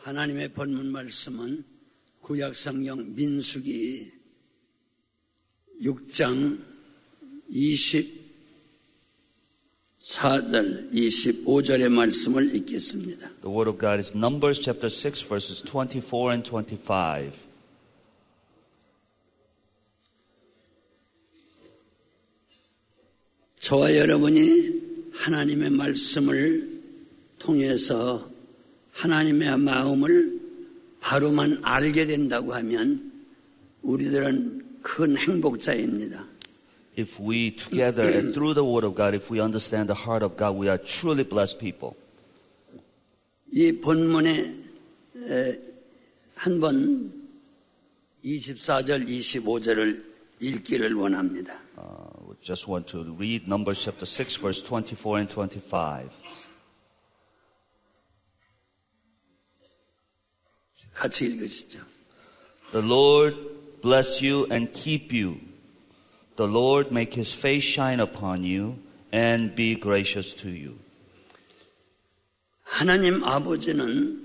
하나님의 본문 말씀은 구약성경 민수기 6장 24절, 25절의 말씀을 읽겠습니다. The word of God is Numbers chapter 6 verses 24 and 25. 저와 여러분이 하나님의 말씀을 통해서 하나님의 마음을 바로만 알게 된다고 하면 우리들은 큰 행복자입니다. If we together and through the word of God, if we understand the heart of God, we are truly blessed people. 이 본문에 한번 24절, 25절을 읽기를 원합니다. We just want to read Numbers chapter 6 verse 24 and 25. 같이 읽으시죠. The Lord bless you and keep you. The Lord make his face shine upon you and be gracious to you. 하나님 아버지는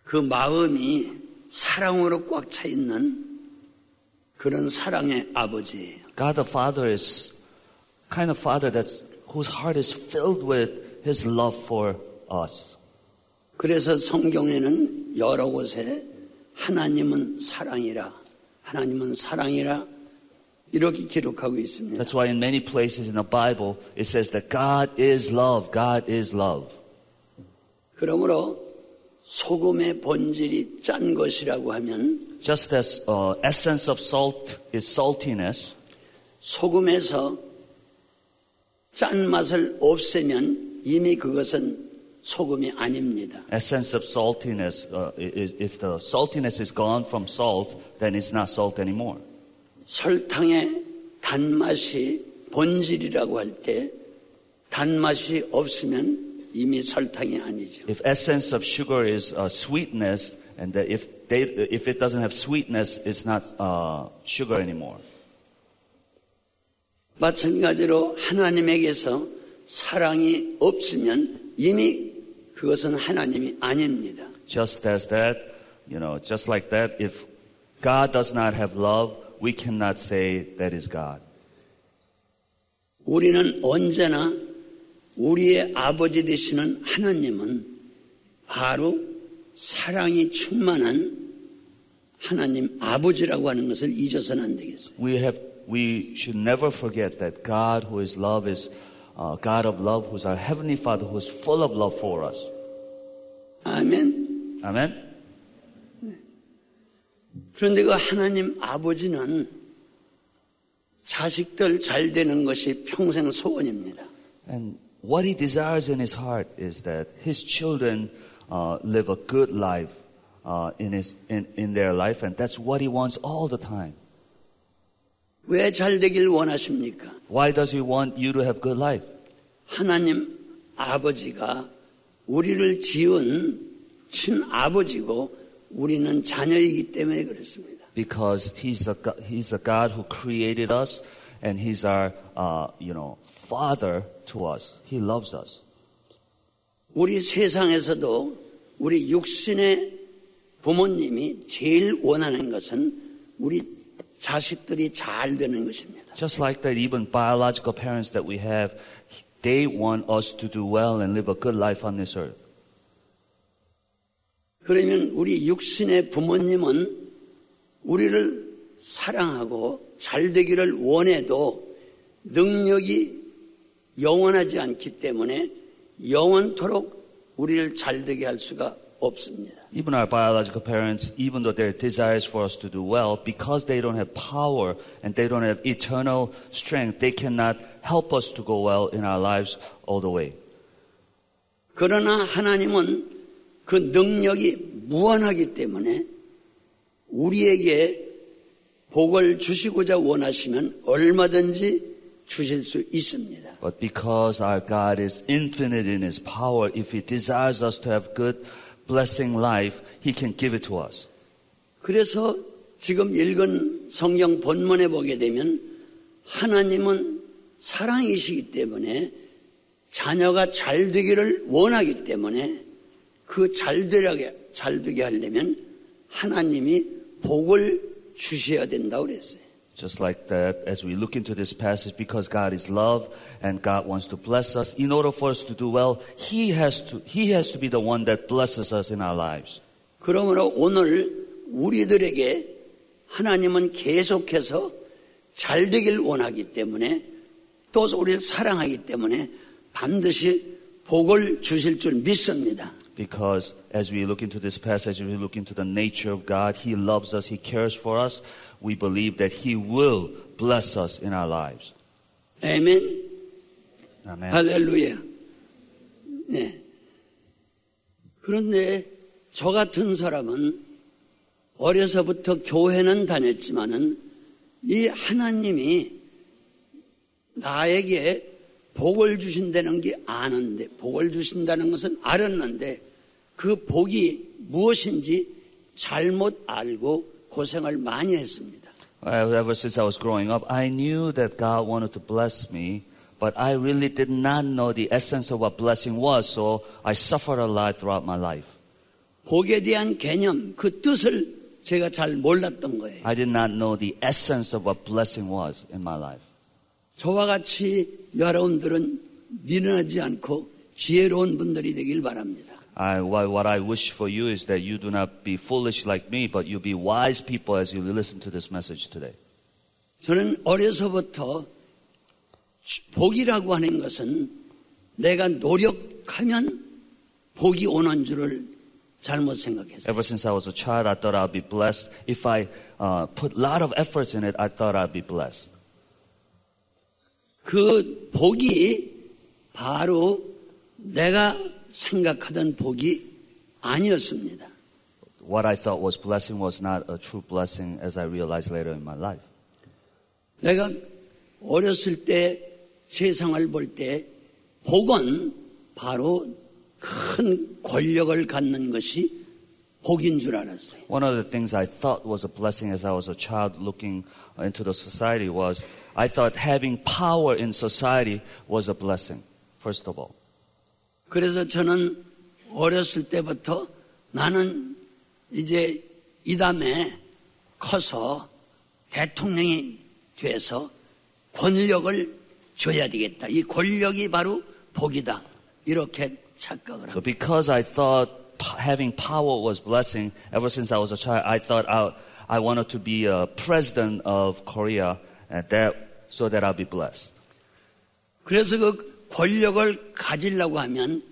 그 마음이 사랑으로 꽉 차 있는 그런 사랑의 아버지예요. God the Father is kind of Father whose heart is filled with his love for us. 그래서 성경에는 여러 곳에 하나님은 사랑이라, 하나님은 사랑이라 이렇게 기록하고 있습니다. That's why in many places in the Bible it says that God is love, God is love. 그러므로 소금의 본질이 짠 것이라고 하면 Just as essence of salt is saltiness, 소금에서 짠 맛을 없애면 이미 그것은 소금이 아닙니다. essence of saltiness, if the saltiness is gone from salt, then it's not salt anymore. 설탕의 단맛이 본질이라고 할 때 단맛이 없으면 이미 설탕이 아니죠. If essence of sugar is sweetness, and that if it doesn't have sweetness, it's not sugar anymore. 마찬가지로 하나님에게서 사랑이 없으면 이미 그것은 하나님이 아닙니다. Just as that, just like that, if God does not have love, we cannot say that is God. 우리는 언제나 우리의 아버지 되시는 하나님은 바로 사랑이 충만한 하나님 아버지라고 하는 것을 잊어서는 안 되겠어요. We should never forget that God who is love is God of love, who is our heavenly Father, who is full of love for us. 아멘. Amen. 그런데 그 하나님 아버지는 자식들 잘 되는 것이 평생 소원입니다. And what he desires in his heart is that his children live a good life in their life, and that's what he wants all the time. 왜 잘 되길 원하십니까? Why does he want you to have good life? 하나님 아버지가 우리를 지은 친아버지고 우리는 자녀이기 때문에 그렇습니다. Because he's the God who created us, and he's our Father to us. He loves us. 우리 세상에서도 우리 육신의 부모님이 제일 원하는 것은 우리 자식들이 잘 되는 것입니다. Just like that, even biological parents that we have, they want us to do well and live a good life on this earth. 그러면 우리 육신의 부모님은 우리를 사랑하고 잘 되기를 원해도 능력이 영원하지 않기 때문에 영원토록 우리를 잘 되게 할 수가 없습니다. Even our biological parents, even though their desires for us to do well, because they don't have power and they don't have eternal strength, they cannot help us to go well in our lives all the way. 그러나 하나님은 그 능력이 무한하기 때문에 우리에게 복을 주시고자 원하시면 얼마든지 주실 수 있습니다. But because our God is infinite in His power, if He desires us to have good blessing life, He can give it to us. 그래서 지금 읽은 성경 본문에 보게 되면 하나님은 사랑이시기 때문에 자녀가 잘 되기를 원하기 때문에 그 잘 되게 하려면 하나님이 복을 주셔야 된다고 그랬어요. Just like that, as we look into this passage, because God is love and God wants to bless us, in order for us to do well, He has to be the one that blesses us in our lives. 그러므로 오늘 우리들에게 하나님은 계속해서 잘 되길 원하기 때문에 또 우리를 사랑하기 때문에 반드시 복을 주실 줄 믿습니다. Because as we look into this passage, we look into the nature of God, He loves us, He cares for us, we believe that He will bless us in our lives. 아멘. Amen. 할렐루야. 네. 그런데 저 같은 사람은 어려서부터 교회는 다녔지만은 이 하나님이 나에게 복을 주신다는 게 아는데, 복을 주신다는 것은 알았는데 그 복이 무엇인지 잘못 알고 고생을 많이 했습니다. Ever since I was growing up, I knew that God wanted to bless me, but I really did not know the essence of what blessing was, so I suffered a lot throughout my life. 복에 대한 개념, 그 뜻을 제가 잘 몰랐던 거예요. I did not know the essence of what blessing was in my life. 저와 같이 여러분들은 미련하지 않고 지혜로운 분들이 되길 바랍니다. What I wish for you is that you do not be foolish like me, but you be wise people as you listen to this message today. 저는 어려서부터 복이라고 하는 것은 내가 노력하면 복이 오는 줄을 잘못 생각했어요. Ever since I was a child, I thought I'd be blessed. If I put a lot of efforts in it, I thought I'd be blessed. 그 복이 바로 내가 생각하던 복이 아니었습니다. What I thought was blessing was not a true blessing, as I realized later in my life. 내가 어렸을 때 세상을 볼 때 복은 바로 큰 권력을 갖는 것이 복인 줄 알았어요. One of the things I thought was a blessing as I was a child looking into the society was I thought having power in society was a blessing, first of all. 그래서 저는 어렸을 때부터 나는 이제 이 다음에 커서 대통령이 돼서 권력을 줘야 되겠다. 이 권력이 바로 복이다. 이렇게 착각을 합니다. So because I thought having power was blessing, ever since I was a child, I thought I wanted to be a president of Korea, and so that I'll be blessed. 그래서 그 권력을 가지려고 하면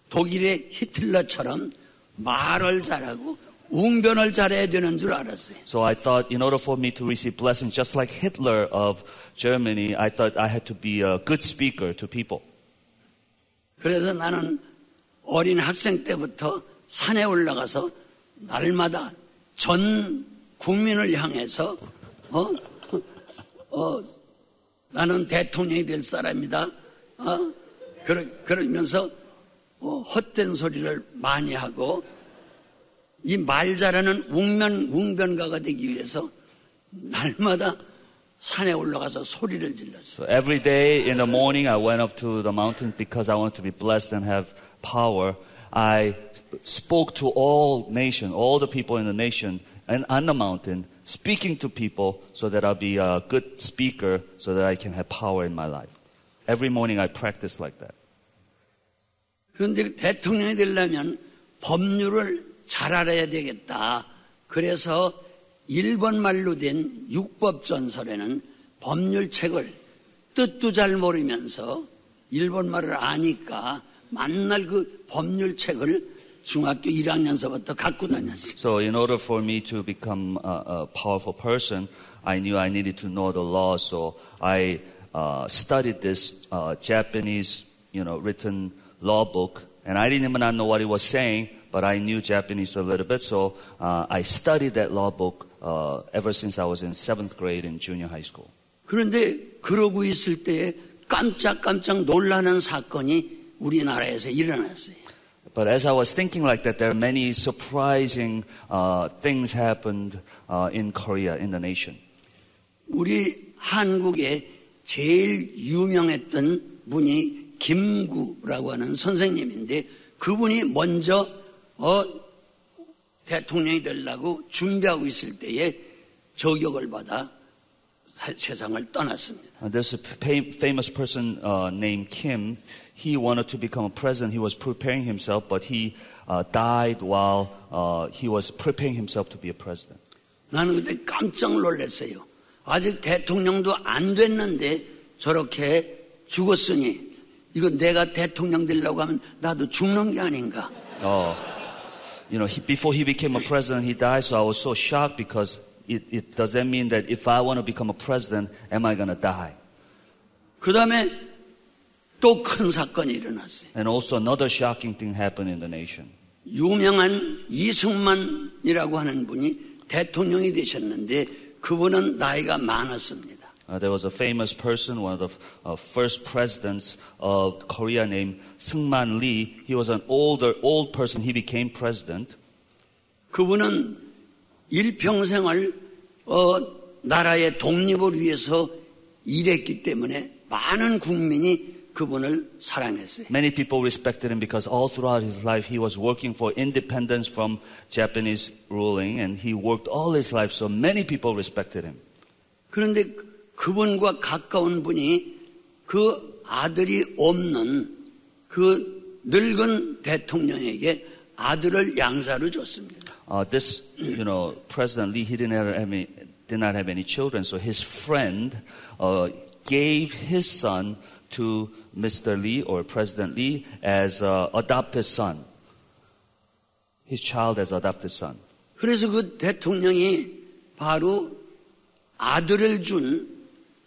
독일의 히틀러처럼 말을 잘하고 웅변을 잘해야 되는 줄 알았어요. So I thought in order for me to receive blessing, just like Hitler of Germany, I thought I had to be a good speaker to people. 그래서 나는 어린 학생 때부터 산에 올라가서 날마다 전 국민을 향해서 나는 대통령이 될 사람이다. 그러면서 헛된 소리를 많이 하고 이 말 잘하는 웅변가가 되기 위해서 날마다 산에 올라가서 소리를 질렀어요. So every day in the morning I went up to the mountain because I wanted to be blessed and have power. I spoke to all the people in the nation and on the mountain, speaking to people so that I'll be a good speaker so that I can have power in my life. Every morning I practiced like that. 그런데 대통령이 되려면 법률을 잘 알아야 되겠다. 그래서 일본 말로 된 육법전설에는 법률책을 뜻도 잘 모르면서 일본 말을 아니까 만날 그 법률책을 중학교 1학년서부터 갖고 다녔어요. So in order for me to become a powerful person, I knew I needed to know the law. So I studied this Japanese, written law book, and I didn't even know what it was saying, but I knew Japanese a little bit. So I studied that law book ever since I was in 7th grade in junior high school. 그런데 그러고 있을 때 깜짝깜짝 놀라는 사건이 우리나라에서 일어났어요. But as I was thinking like that, there are many surprising things happened in Korea, in the nation. 우리 한국에 제일 유명했던 분이 김구라고 하는 선생님인데 그분이 먼저 대통령이 되려고 준비하고 있을 때에 저격을 받아 세상을 떠났습니다. There's a famous person named Kim. He wanted to become a president. He was preparing himself, but he died while he was preparing himself to be a president. 나는 그때 깜짝 놀랐어요. 아직 대통령도 안 됐는데 저렇게 죽었으니 이거 내가 대통령 되려고 하면 나도 죽는 게 아닌가. Before he became a president, he died. So I was so shocked because does that mean that if I want to become a president, am I going to die? 그 다음에 또 큰 사건이 일어났어요. And also another shocking thing happened in the nation. 유명한 이승만이라고 하는 분이 대통령이 되셨는데 그분은 나이가 많았습니다. There was a famous person, one of the first presidents of Korea named Seungman Lee. He was an old person. He became president. 그분은 일평생을 나라의 독립을 위해서 일했기 때문에 많은 국민이 그분을 사랑했어요. Many people respected him because all throughout his life he was working for independence from Japanese ruling, and he worked all his life, so many people respected him. 그런데 그분과 가까운 분이 그 아들이 없는 그 늙은 대통령에게 아들을 양사로 줬습니다. This President Lee, he did not have any children, so his friend gave his son to Mr. Lee or President Lee as adopted son. His child as adopted son. 그래서 그 대통령이 바로 아들을 준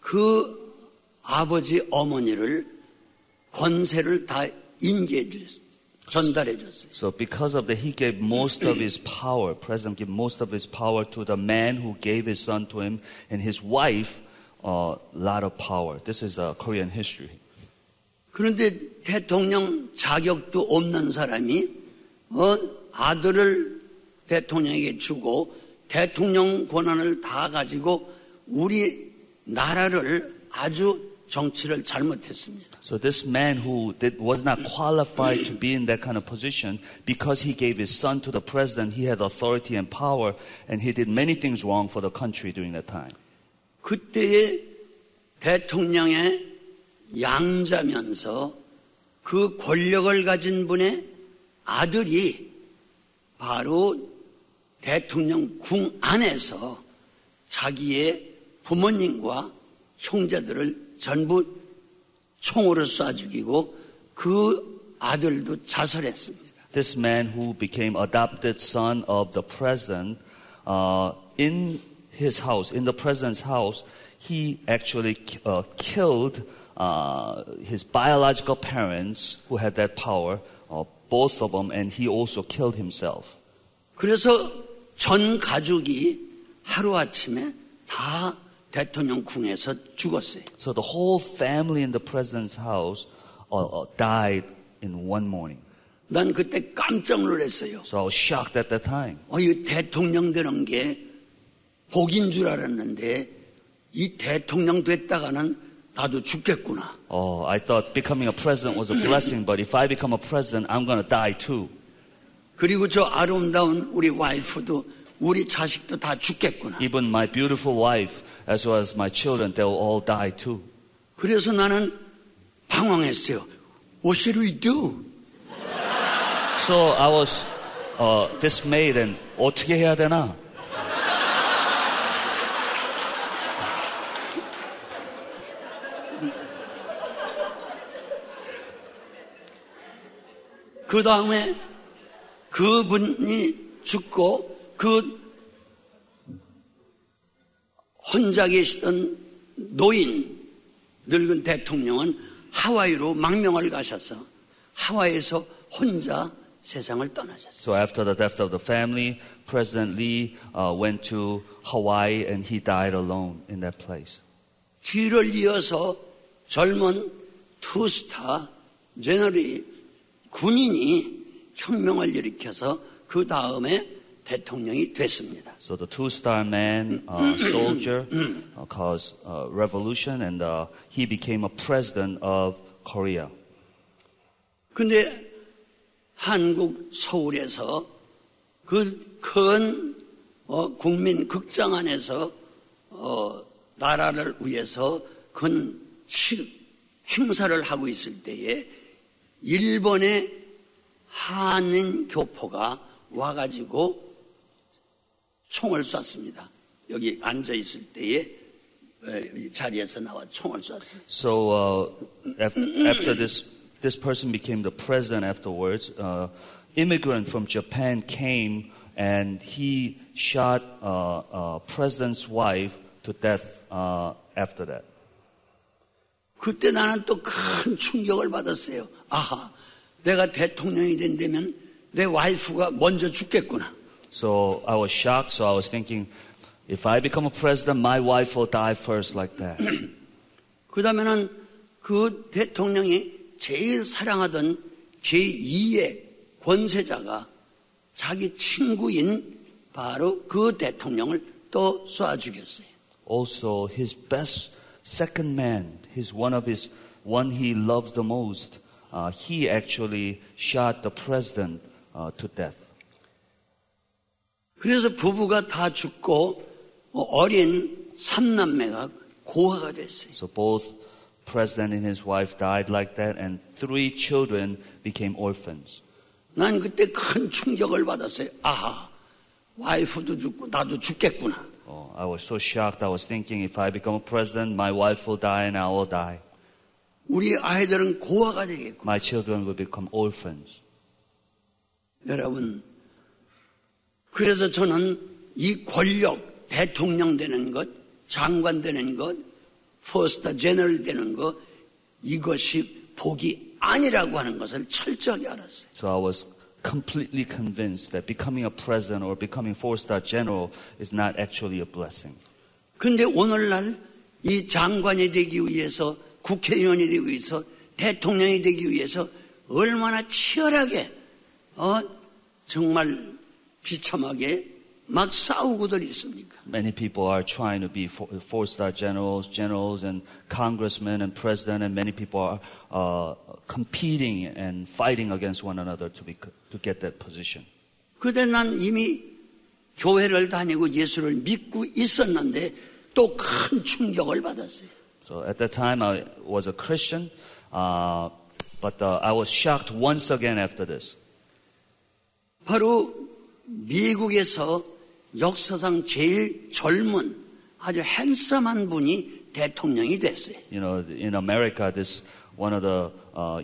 그 아버지 어머니를 권세를 다 인계해 주셨어요. 전달해 줬어요. So because of that, he gave most of his power. President gave most of his power to the man who gave his son to him, and his wife a lot of power. This is Korean history. 그런데 대통령 자격도 없는 사람이 아들을 대통령에게 주고 대통령 권한을 다 가지고 우리 나라를 아주 정치를 잘못했습니다. So this man who was not qualified to be in that kind of position, because he gave his son to the president, he had authority and power, and he did many things wrong for the country during that time. 그때의 대통령의 양자면서 그 권력을 가진 분의 아들이 바로 대통령 궁 안에서 자기의 부모님과 형제들을 전부 총으로 쏴 죽이고 그 아들도 자살했습니다. This man who became adopted son of the president, in his house, in the president's house, he actually killed his biological parents who had that power, both of them, and he also killed himself. 그래서 전 가족이 하루아침에 다 대통령 궁에서 죽었어요. So the whole family in the president's house died in one morning. 난 그때 깜짝 놀랐어요. So I was shocked at that time. 이 대통령 되는 게 복인 줄 알았는데 이 대통령 됐다가는 나도 죽겠구나. I thought becoming a president was a blessing, but if I become a president, I'm going to die too. 그리고 저 아름다운 우리 와이프도 우리 자식도 다 죽겠구나. Even my beautiful wife, as well as my children, they will all die too. 그래서 나는 방황했어요. What should we do? So I was dismayed and 어떻게 해야 되나? 그 다음에 그분이 죽고 그 혼자 계시던 노인 늙은 대통령은 하와이로 망명을 가셔서 하와이에서 혼자 세상을 떠나셨어요. So after the death of the family, President Lee went to Hawaii and he died alone in that place. 뒤를 이어서 젊은 투스타 제너리 군인이 혁명을 일으켜서 그 다음에 대통령이 됐습니다. So the two-star man, soldier, caused revolution, and he became a president of Korea. 근데 한국 서울에서 그 큰 국민 극장 안에서 나라를 위해서 큰 행사를 하고 있을 때에 일본의 한인 교포가 와가지고 총을 쐈습니다. 여기 앉아 있을 때에 자리에서 나와 총을 쐈어요. So after this person became the president afterwards, immigrant from Japan came and he shot president's wife to death after that. 그때 나는 또 큰 충격을 받았어요. 아하, 내가 대통령이 된다면 내 와이프가 먼저 죽겠구나. So I was shocked. So I was thinking, if I become a president, my wife will die first like that. 그 다음에는 그 대통령이 제일 사랑하던 제2의 권세자가 자기 친구인 바로 그 대통령을 또 쏴 죽였어요. Also, his best second man, one he loves the most, he actually shot the president to death. 그래서 부부가 다 죽고 어린 3남매가 고아가 됐어요. So both president and his wife died like that, and 3 children became orphans. 난 그때 큰 충격을 받았어요. 아하, 와이프도 죽고 나도 죽겠구나. I was so shocked. I was thinking, if I become a president, my wife will die and I will die. 우리 아이들은 고아가 되겠구나. My children will become orphans. 여러분, 그래서 저는 이 권력, 대통령 되는 것, 장관 되는 것, 퍼스트 제너럴 되는 것, 이것이 복이 아니라고 하는 것을 철저하게 알았어요. So I was completely convinced that becoming a president or becoming 4-star general is not actually a blessing. 근데 오늘날 이 장관이 되기 위해서, 국회의원이 되기 위해서, 대통령이 되기 위해서 얼마나 치열하게 정말 비참하게 막 싸우고들 있습니까? Many people are trying to be 4-star generals and congressmen and president, and many people are competing and fighting against one another to get that position. 그때 난 이미 교회를 다니고 예수를 믿고 있었는데 또 큰 충격을 받았어요. So at that time I was a Christian, but I was shocked once again after this. 바로 미국에서 역사상 제일 젊은 아주 핸섬한 분이 대통령이 됐어요. You know, in America, this one of the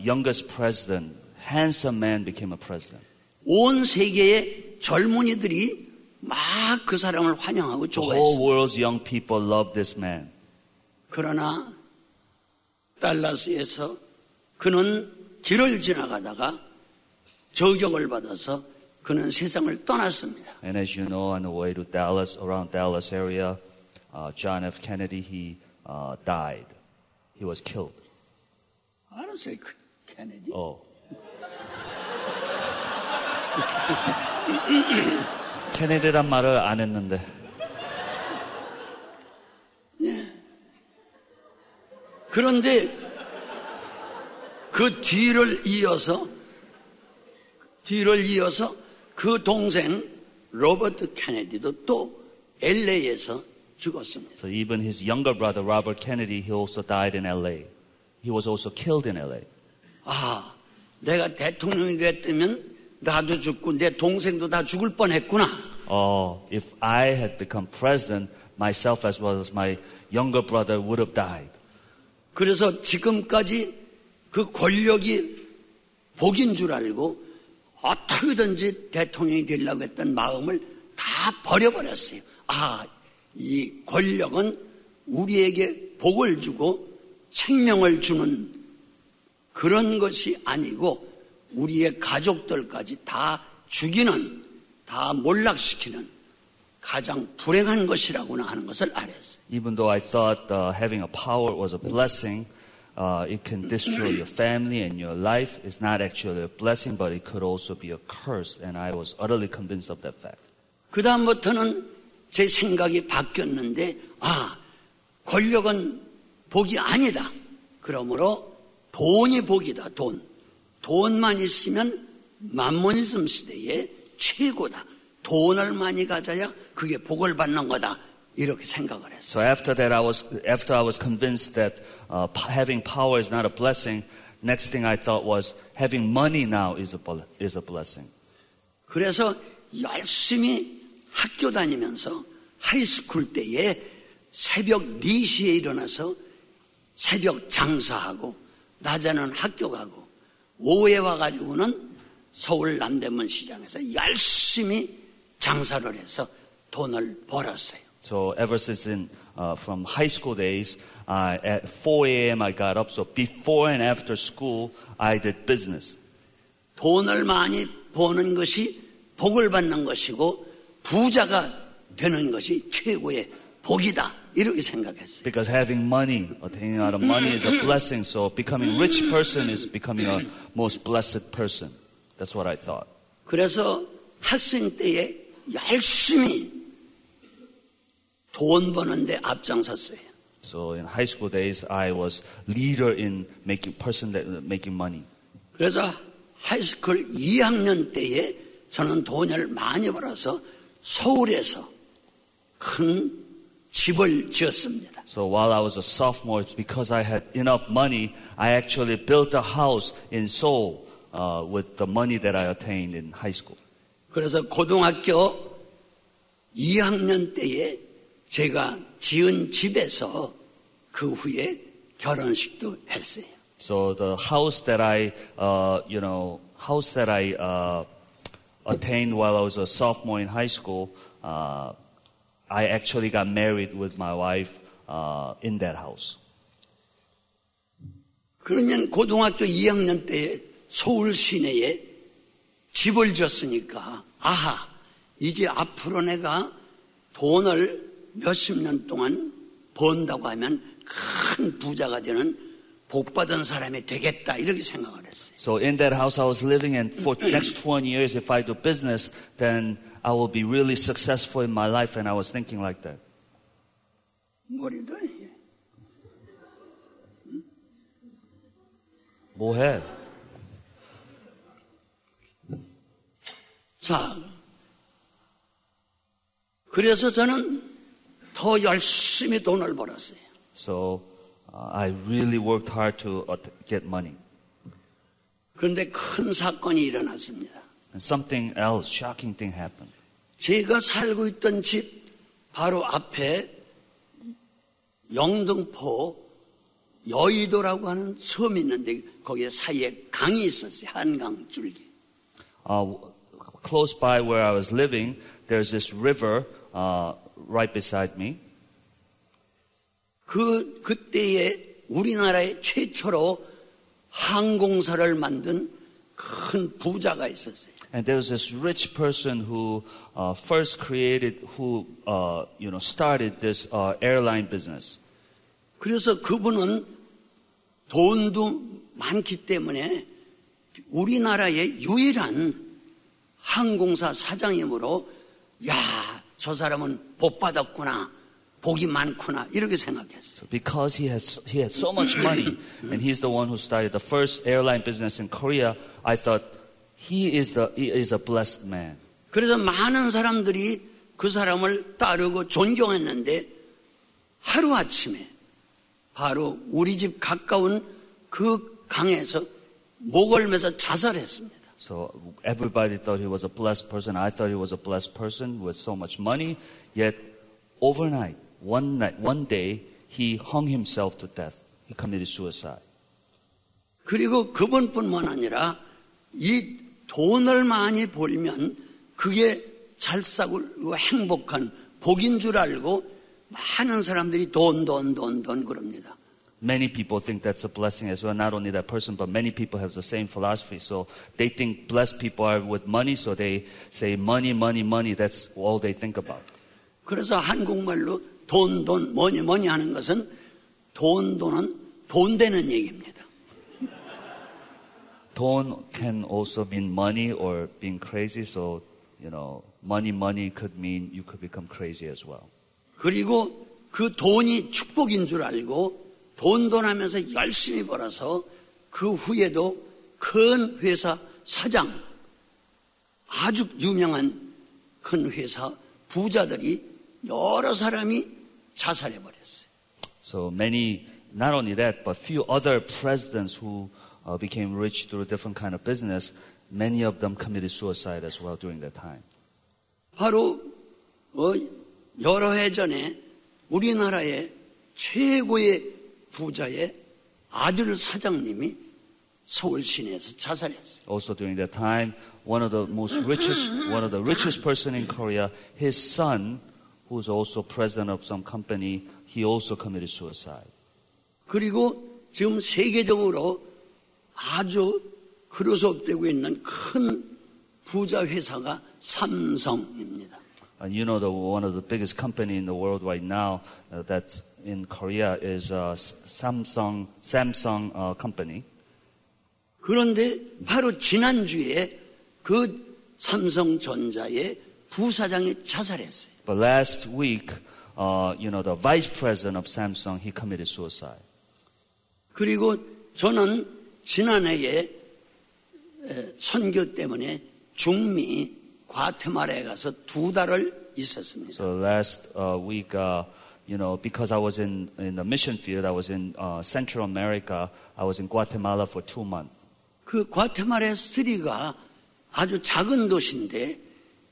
youngest president, handsome man, became a president. 온 세계의 젊은이들이 막 그 사람을 환영하고 The whole 좋아했어요. world's young people love this man. 그러나 달라스에서 그는 길을 지나가다가 저격을 받아서 그는 세상을 떠났습니다. And as you know, on the way to Dallas, around Dallas area, John F. Kennedy, he died. He was killed. I don't say Kennedy. Oh. 케네디란 말을 안 했는데. 그런데 그 뒤를 이어서 그 동생 로버트 케네디도 또 LA에서 죽었습니다. So even his younger brother, Robert Kennedy, he also died in LA. He was also killed in LA. 아, 내가 대통령이 됐다면 나도 죽고 내 동생도 다 죽을 뻔했구나. Oh, if I had become president, myself as well as my younger brother would have died. 그래서 지금까지 그 권력이 복인 줄 알고 어떻게든지 대통령이 되려고 했던 마음을 다 버려버렸어요. 아, 이 권력은 우리에게 복을 주고 생명을 주는 그런 것이 아니고 우리의 가족들까지 다 죽이는, 다 몰락시키는 가장 불행한 것이라고나 하는 것을 알았어요. Even though I thought having a power was a blessing, it can destroy your family and your life. It's not actually a blessing, but it could also be a curse. And I was utterly convinced of that fact. 그 다음부터는 제 생각이 바뀌었는데, 아, 권력은 복이 아니다. 그러므로 돈이 복이다, 돈. 돈만 있으면 만모니즘 시대에 최고다. 돈을 많이 가져야 그게 복을 받는 거다. 이렇게 생각을 했어요. So after I was convinced that having power is not a blessing, next thing I thought was having money now is a blessing. 그래서 열심히 학교 다니면서 하이스쿨 때에 새벽 4시에 일어나서 새벽 장사하고 낮에는 학교 가고 오후에 와가지고는 서울 남대문 시장에서 열심히 장사를 해서 돈을 벌었어요. So ever since from high school days, at 4 a.m. I got up. So before and after school, I did business. 돈을 많이 버는 것이 복을 받는 것이고 부자가 되는 것이 최고의 복이다. 이렇게 생각했어요. Because having money, attaining a lot of money is a blessing. So becoming a rich person is becoming a most blessed person. That's what I thought. 그래서 학생 때에 열심히 돈 버는데 앞장섰어요. So in high school days, I was leader in making money. 그래서 하이스쿨 2학년 때에 저는 돈을 많이 벌어서 서울에서 큰 집을 지었습니다. So while I was a sophomore, it's because I had enough money, I actually built a house in Seoul with the money that I attained in high school. 그래서 고등학교 2학년 때에 제가 지은 집에서 그 후에 결혼식도 했어요. So the house that I attained while I was a sophomore in high school, I actually got married with my wife in that house. 그러면 고등학교 2학년 때에 서울 시내에 집을 지었으니까 아하, 이제 앞으로 내가 돈을 몇십 년 동안 번다고 하면 큰 부자가 되는 복받은 사람이 되겠다 이렇게 생각을 했어요. So in that house I was living in for next 20 years, if I do business, then I will be really successful in my life, and I was thinking like that. 머리도 뭐해? 자, 그래서 저는 더 열심히 돈을 벌었어요. So I really worked hard to get money. 그런데 큰 사건이 일어났습니다. And something else, shocking thing happened. 제가 살고 있던 집 바로 앞에 영등포 여의도라고 하는 섬이 있는데 거기에 사이에 강이 있었어요. 한강 줄기. Close by where I was living, there's this river right beside me. 그때에 우리나라에 최초로 항공사를 만든 큰 부자가 있었어요. And there was this rich person who first started this airline business. 그래서 그분은 돈도 많기 때문에 우리나라의 유일한 항공사 사장이므로 야, 저 사람은 복 받았구나. 복이 많구나. 이렇게 생각했어요. So because he had so much money and he's the one who started the first airline business in Korea, I thought he is a blessed man. 그래서 많은 사람들이 그 사람을 따르고 존경했는데 하루아침에 바로 우리 집 가까운 그 강에서 목을 매서 자살했습니다. So everybody thought he was a blessed person. I thought he was a blessed person with so much money. Yet overnight, one day, he hung himself to death. He committed suicide. 그리고 그분뿐만 아니라 이 돈을 많이 벌면 그게 잘 싸고 행복한 복인 줄 알고 많은 사람들이 돈 그럽니다. Many people think that's a blessing as well. Not only that person, but many people have the same philosophy. So they think blessed people are with money, so they say money. That's all they think about. 그래서 한국말로 돈, 뭐니 하는 것은 돈은 돈 되는 얘기입니다. 돈 can also mean money or being crazy. So, money could mean you could become crazy as well. 그리고 그 돈이 축복인 줄 알고 돈 하면서 열심히 벌어서 그 후에도 큰 회사 사장 아주 유명한 큰 회사 부자들이 여러 사람이 자살해버렸어요. So many, not only that, but few other presidents who became rich through different kind of business, many of them committed suicide as well during that time. 바로 여러 해 전에 우리나라의 최고의 부자의 아들 사장님이 서울 시내에서 자살했어요. Also during that time, one of the richest person in Korea, his son, who's also president of some company, he also committed suicide. 그리고 지금 세계적으로 아주 크로스업되고 있는 큰 부자 회사가 삼성입니다. And you know, one of the biggest company in the world right now that's in Korea is Samsung company. 그런데 바로 지난주에 그 삼성전자의 부사장이 자살했어요. But last week, the vice president of Samsung, he committed suicide. 그리고 저는 지난해에 선교 때문에 중미 과테말라에 가서 2달을 있었습니다. So last week, because I was in the mission field, I was in Central America. I was in Guatemala for 2 months. 그 과테말라 시티가 아주 작은 도시인데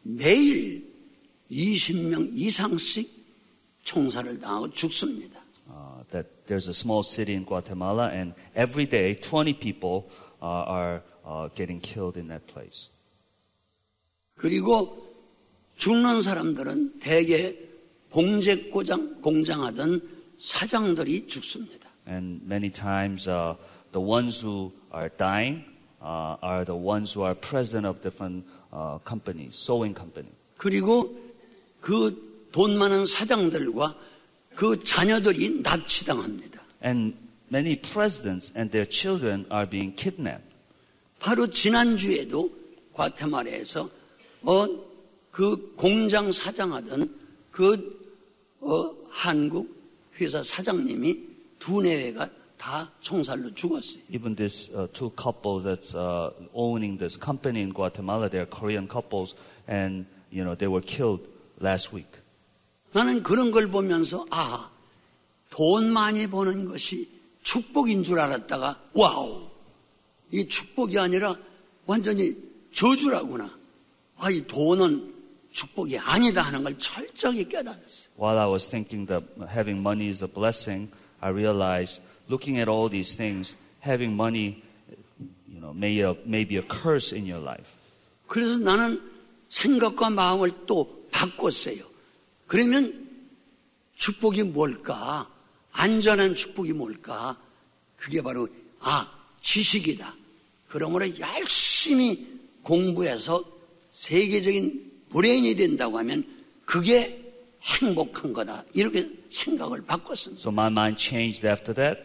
매일 20명 이상씩 총살을 당하고 죽습니다. That there's a small city in Guatemala, and every day 20 people are getting killed in that place. 그리고 죽는 사람들은 대개 봉제 공장하던 사장들이 죽습니다. And many times the ones who are dying are the ones who are president of different companies, sewing companies. 그리고 그 돈 많은 사장들과 그 자녀들이 납치당합니다. And many presidents and their children are being kidnapped. 바로 지난주에도 과테말라에서 그 공장 사장하던 한국 회사 사장님이 2-4회가 다 총살로 죽었어요. Even this two couples that's owning this company in Guatemala, they're Korean couples, and they were killed last week. 나는 그런 걸 보면서 돈 많이 버는 것이 축복인 줄 알았다가 와우, 이 축복이 아니라 완전히 저주라구나. 이 돈은 축복이 아니다 하는 걸 철저히 깨달았어요. While I was thinking that having money is a blessing, I realized, looking at all these things, having money, may be a curse in your life. 그래서 나는 생각과 마음을 또 바꿨어요. 그러면 축복이 뭘까? 안전한 축복이 뭘까? 그게 바로 지식이다. 그러므로 열심히 공부해서 세계적인 브레인이 된다고 하면 그게 행복한 거다. 이렇게 생각을 바꿨습니다. So my mind changed after that.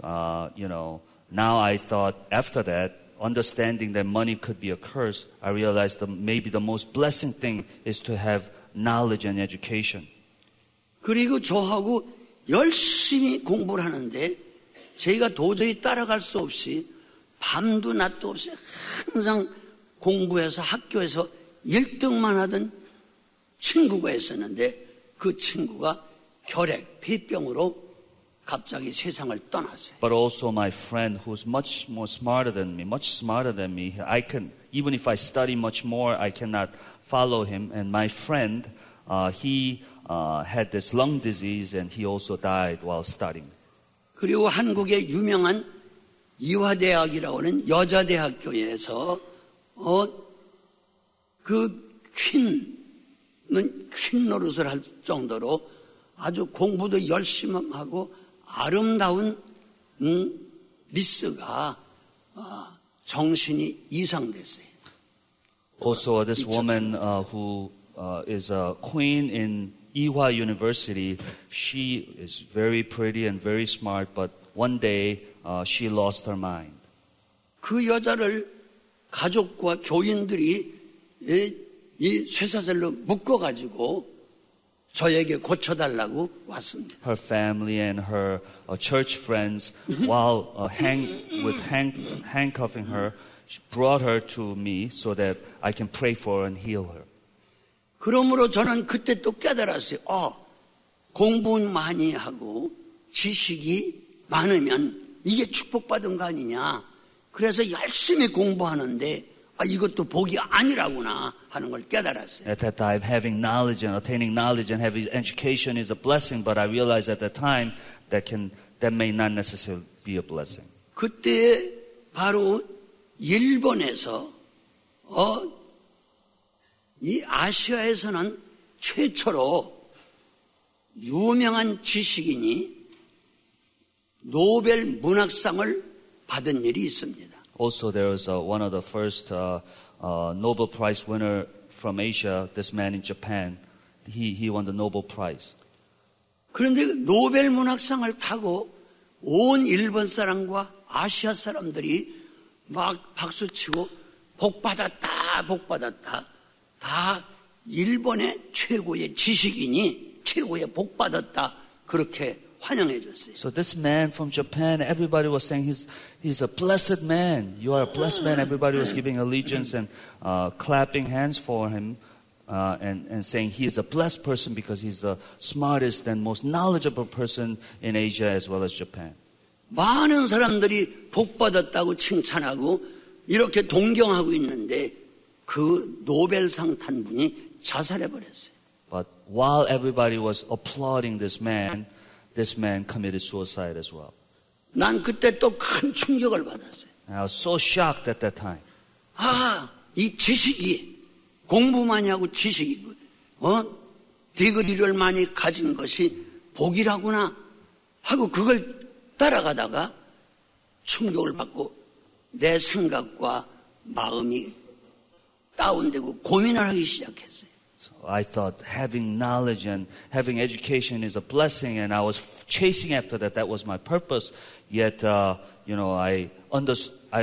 Now I thought after that, understanding that money could be a curse, I realized that maybe the most blessing thing is to have knowledge and education. 그리고 저하고 열심히 공부를 하는데 저희가 도저히 따라갈 수 없이 밤도 낮도 없이 항상 공부해서 학교에서 1등만 하던 친구가 있었는데 그 친구가 결핵, 폐병으로 갑자기 세상을 떠났어요. But also my friend who's much smarter than me, even if I study much more, I cannot follow him. And my friend, he had this lung disease and he also died while studying. 그리고 한국의 유명한 이화대학이라고 하는 여자대학교에서 퀸 노릇을 할 정도로 아주 공부도 열심히 하고 아름다운 미스가 정신이 이상됐어요. Also, this woman who is a queen in Ewha University, she is very pretty and very smart, but one day she lost her mind. 그 여자를 가족과 교인들이 이 쇠사슬로 묶어가지고 저에게 고쳐달라고 왔습니다. Her family and her church friends, while handcuffing her, brought her to me so that I can pray for her and heal her. 그러므로 저는 그때 또 깨달았어요. 공부 많이 하고 지식이 많으면 이게 축복받은 거 아니냐. 그래서 열심히 공부하는데 이것도 복이 아니라구나 하는 걸 깨달았어요. At that time, having knowledge and attaining knowledge and having education is a blessing, but I realized at that time that may not necessarily be a blessing. 그때 바로 일본에서 이 아시아에서는 최초로 유명한 지식인이 노벨 문학상을 받은 일이 있습니다. Also, there was one of the first Nobel Prize winner from Asia, this man in Japan. He won the Nobel Prize. 그런데 노벨 문학상을 타고 온 일본 사람과 아시아 사람들이 막 박수치고 복받았다, 복받았다. 다 일본의 최고의 지식인이 최고의 복받았다. 그렇게 환영해 줬어요. So this man from Japan, everybody was saying he's a blessed man. You are a blessed man. Everybody was giving allegiance and clapping hands for him and saying he is a blessed person because he's the smartest and most knowledgeable person in Asia as well as Japan. 많은 사람들이 복받았다고 칭찬하고 이렇게 동경하고 있는데 그 노벨상 탄 분이 자살해 버렸어요. But while everybody was applauding this man committed suicide as well. 난 그때 또 큰 충격을 받았어요. And I was so shocked at that time. 이 지식이 공부 많이 하고 지식이 디그리를 많이 가진 것이 복이라구나 하고 그걸 따라가다가 충격을 받고 내 생각과 마음이 다운되고 고민을 하기 시작했어요. So I thought having knowledge and having education is a blessing, and I was chasing after that. That was my purpose. Yet, I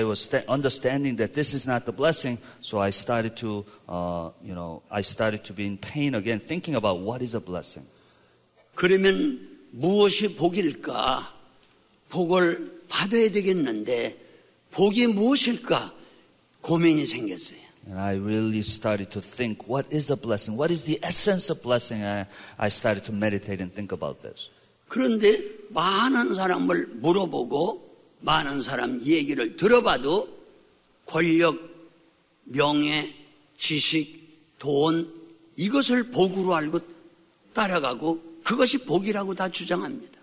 was understanding that this is not the blessing. So I started to, be in pain again, thinking about what is a blessing. 그러면 무엇이 복일까? 복을 받아야 되겠는데 복이 무엇일까? 고민이 생겼어요. And I really started to think, what is a blessing? What is the essence of blessing? I started to meditate and think about this. 그런데 많은 사람을 물어보고 많은 사람 얘기를 들어봐도 권력, 명예, 지식, 돈 이것을 복으로 알고 따라가고 그것이 복이라고 다 주장합니다.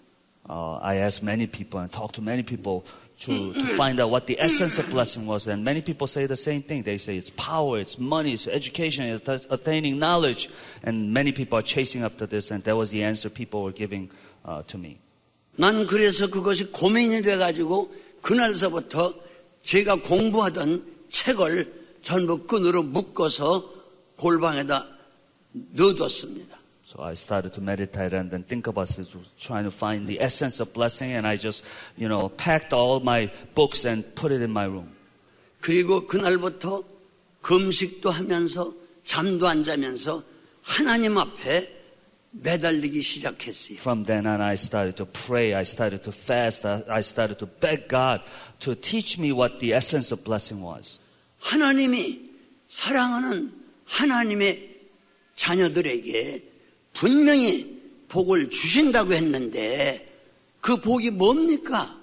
I asked many people and talked to many people to find out what the essence of blessing was. And many people say the same thing. They say it's power, it's money, it's education, it's attaining knowledge. And many people are chasing after this. And that was the answer people were giving to me. 난 그래서 그것이 고민이 돼가지고 그날서부터 제가 공부하던 책을 전부 끈으로 묶어서 골방에다 넣어뒀습니다. So I started to meditate and then think about it, trying to find the essence of blessing. And I just, packed all my books and put it in my room. 그리고 그날부터 금식도 하면서 잠도 안 자면서 하나님 앞에 매달리기 시작했어요. From then on, I started to pray. I started to fast. I started to beg God to teach me what the essence of blessing was. 하나님이 사랑하는 하나님의 자녀들에게 분명히 복을 주신다고 했는데 그 복이 뭡니까?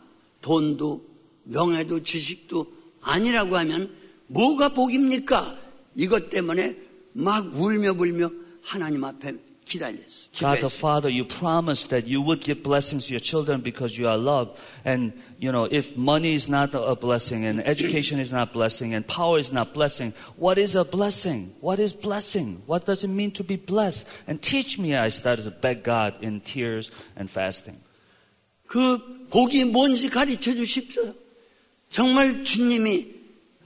돈도 명예도 지식도 아니라고 하면 뭐가 복입니까? 이것 때문에 막 울며 불며 하나님 앞에 기다렸어요. God the Father, you promised that you would give blessings to your children because you are loved. And, if money is not a blessing and education is not blessing and power is not blessing, what is a blessing? What is blessing? What does it mean to be blessed? And teach me. I started to beg God in tears and fasting. 그 복이 뭔지 가르쳐 주십시오. 정말 주님이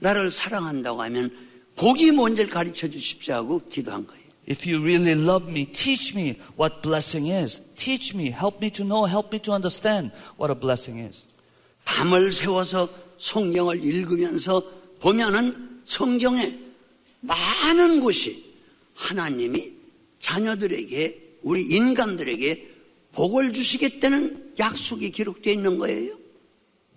나를 사랑한다고 하면 복이 뭔지를 가르쳐 주십시오 하고 기도한 거예요. If you really love me, teach me what blessing is. Teach me, help me to know, help me to understand what a blessing is. 밤을 새워서 성경을 읽으면서 보면은 성경에 많은 곳이 하나님이 자녀들에게, 우리 인간들에게 복을 주시겠다는 약속이 기록되어 있는 거예요.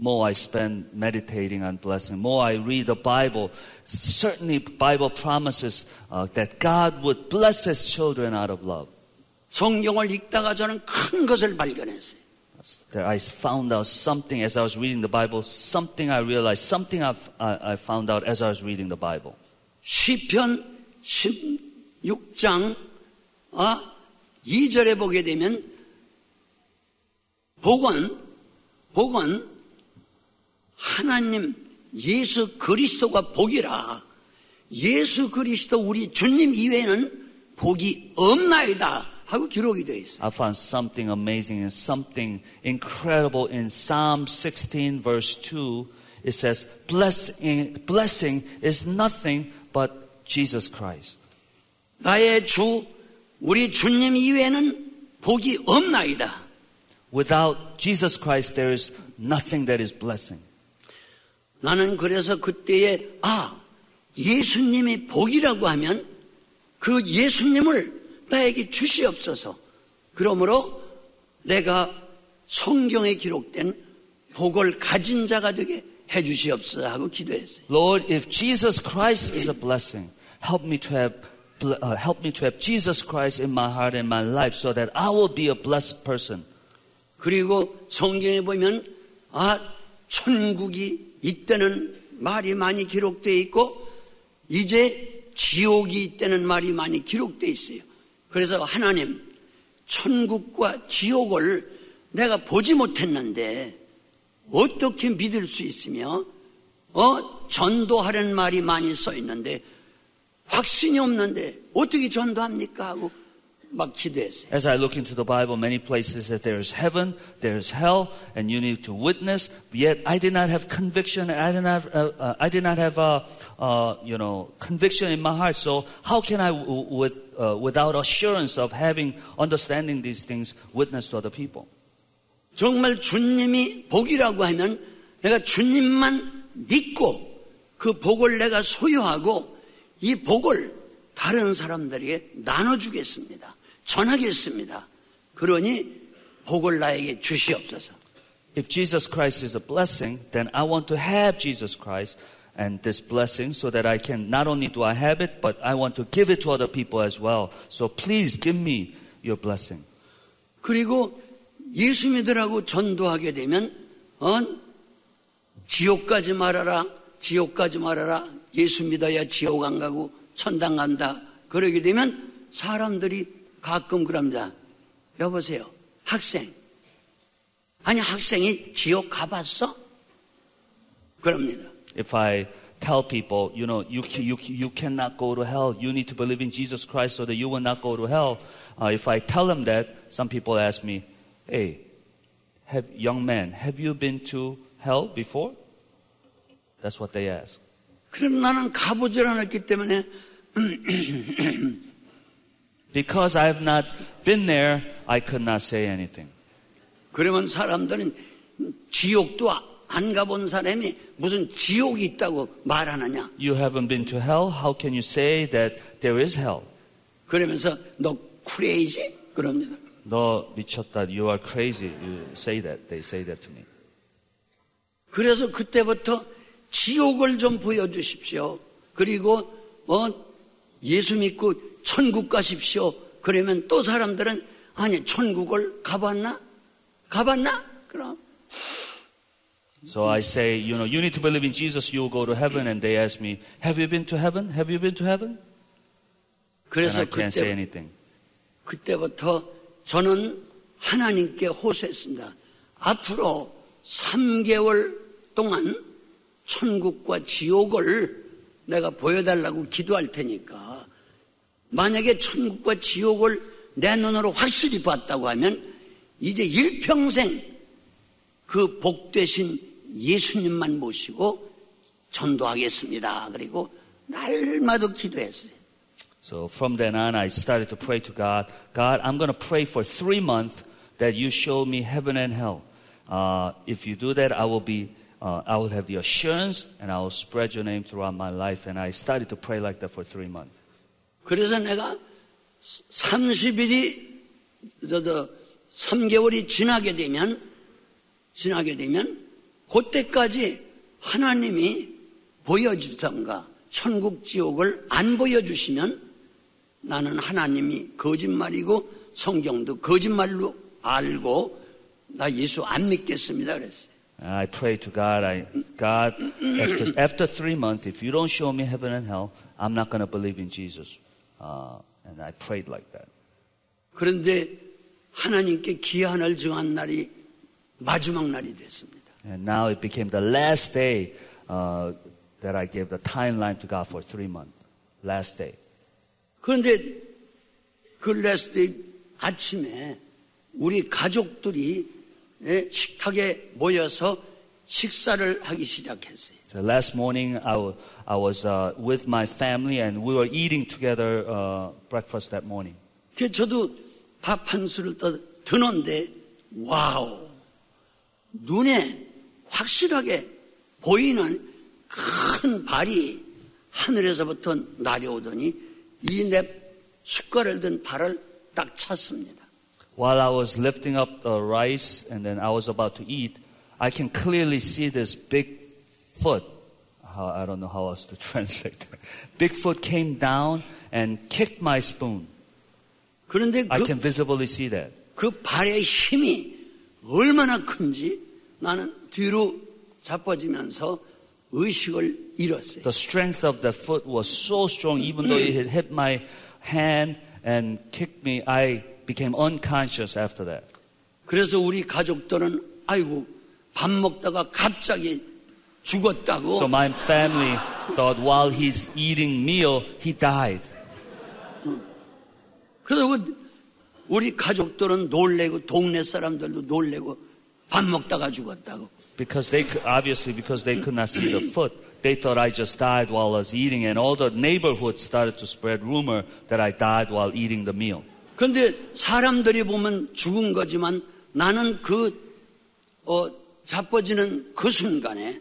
more I spend meditating on blessing, more I read the Bible, certainly Bible promises that God would bless His children out of love. 성경을 읽다가 저는 큰 것을 발견했어요. There I found out something as I was reading the Bible, something I realized, something I found out as I was reading the Bible. 시편 16장 2절에 보게 되면 복은 하나님 예수 그리스도가 복이라. 예수 그리스도 우리 주님 이외에는 복이 없나이다 하고 기록이 되어 있어요. I found something amazing and something incredible in Psalm 16 verse 2. It says, blessing is nothing but Jesus Christ. 나의 주, 우리 주님 이외에는 복이 없나이다. Without Jesus Christ, there is nothing that is blessing. 나는 그래서 그때에 예수님이 복이라고 하면 그 예수님을 나에게 주시옵소서. 그러므로 내가 성경에 기록된 복을 가진 자가 되게 해 주시옵소서 하고 기도했어요. Lord, if Jesus Christ is a blessing, help me to have Jesus Christ in my heart and my life so that I will be a blessed person. 그리고 성경에 보면 천국이 있다는 말이 많이 기록되어 있고 이제 지옥이 있다는 말이 많이 기록되어 있어요. 그래서 하나님, 천국과 지옥을 내가 보지 못했는데 어떻게 믿을 수 있으며 전도하라는 말이 많이 써 있는데 확신이 없는데 어떻게 전도합니까? 하고 막 기도했어요. As I look into the Bible, many places that there is heaven, there is hell, and you need to witness. Yet I did not have conviction. I did not have conviction in my heart. So how can I, without assurance of having understanding these things, witness to other people? 정말 주님이 복이라고 하면 내가 주님만 믿고 그 복을 내가 소유하고 이 복을 다른 사람들에게 나눠주겠습니다. 전하겠습니다. 그러니 복을 나에게 주시옵소서. If Jesus Christ is a blessing, then I want to have Jesus Christ and this blessing so that I can, not only do I have it, but I want to give it to other people as well. So please give me your blessing. 그리고 예수 믿으라고 전도하게 되면 지옥 가지 말아라. 지옥 가지 말아라. 예수 믿어야 지옥 안 가고 천당 간다. 그러게 되면 사람들이 가끔 그럽니다. 여보세요. 학생. 아니 학생이 지옥 가봤어? 그럽니다. If I tell people, you cannot go to hell. You need to believe in Jesus Christ so that you will not go to hell. If I tell them that, some people ask me, hey, young man, have you been to hell before? That's what they ask. 그럼 나는 가보질 않았기 때문에 Because I have not been there, I could not say anything. 그러면 사람들은 지옥도 안 가본 사람이 무슨 지옥이 있다고 말하느냐? You haven't been to hell? How can you say that there is hell? 그러면서 너 crazy? 그럽니다. 너 미쳤다. You are crazy. You say that. They say that to me. 그래서 그때부터 지옥을 좀 보여주십시오. 그리고 예수 믿고 천국 가십시오. 그러면 또 사람들은 아니 천국을 가봤나? 그럼. So I say, you need to believe in Jesus. You will go to heaven. And they ask me, have you been to heaven? Have you been to heaven? 그래서 And I can't say anything. 그때부터 저는 하나님께 호소했습니다. 앞으로 3개월 동안 천국과 지옥을 내가 보여달라고 기도할 테니까 만약에 천국과 지옥을 내 눈으로 확실히 봤다고 하면 이제 일평생 그 복되신 예수님만 모시고 전도하겠습니다. 그리고 날마다 기도했어요. So from then on, I started to pray to God. God, I'm going to pray for 3 months that you show me heaven and hell. If you do that, I will have the assurance and I will spread your name throughout my life. And I started to pray like that for 3 months. 그래서 내가 3개월이 지나게 되면 그때까지 하나님이 보여주던가 천국 지옥을 안 보여주시면 나는 하나님이 거짓말이고 성경도 거짓말로 알고 나 예수 안 믿겠습니다 그랬어요. I prayed to God, God, after 3 months, if you don't show me heaven and hell, I'm not going to believe in Jesus. And I prayed like that. 그런데 하나님께 기한을 정한 날이 마지막 날이 됐습니다. And now it became the last day that I gave the timeline to God for 3 months. Last day. 그런데 그 last day 아침에 우리 가족들이 식탁에 모여서 식사를 하기 시작했어요. So last morning I was with my family and we were eating together breakfast that morning. 그래서 저도 밥 한 술을 드는데 와우 눈에 확실하게 보이는 큰 발이 하늘에서부터 내려오더니 이 내 숟가락을 든 발을 딱 찼습니다. While I was lifting up the rice and then I was about to eat, I can clearly see this big foot. I don't know how else to translate that. Big foot came down and kicked my spoon. 그런데 I can visibly see that. 그 발의 힘이 얼마나 큰지 나는 뒤로 자빠지면서 의식을 잃었어요. The strength of the foot was so strong, even though it had hit my hand and kicked me, I became unconscious after that. 그래서 우리 가족들은 아이고 밥 먹다가 갑자기 죽었다고. So my family thought while he's eating meal, he died. 그래서 우리 가족들은 놀래고 동네 사람들도 놀래고 밥 먹다가 죽었다고. Because they could not see the foot, they thought I just died while I was eating, and all the neighborhood started to spread rumor that I died while eating the meal. 그런데 사람들이 보면 죽은 거지만 나는 자빠지는 그 순간에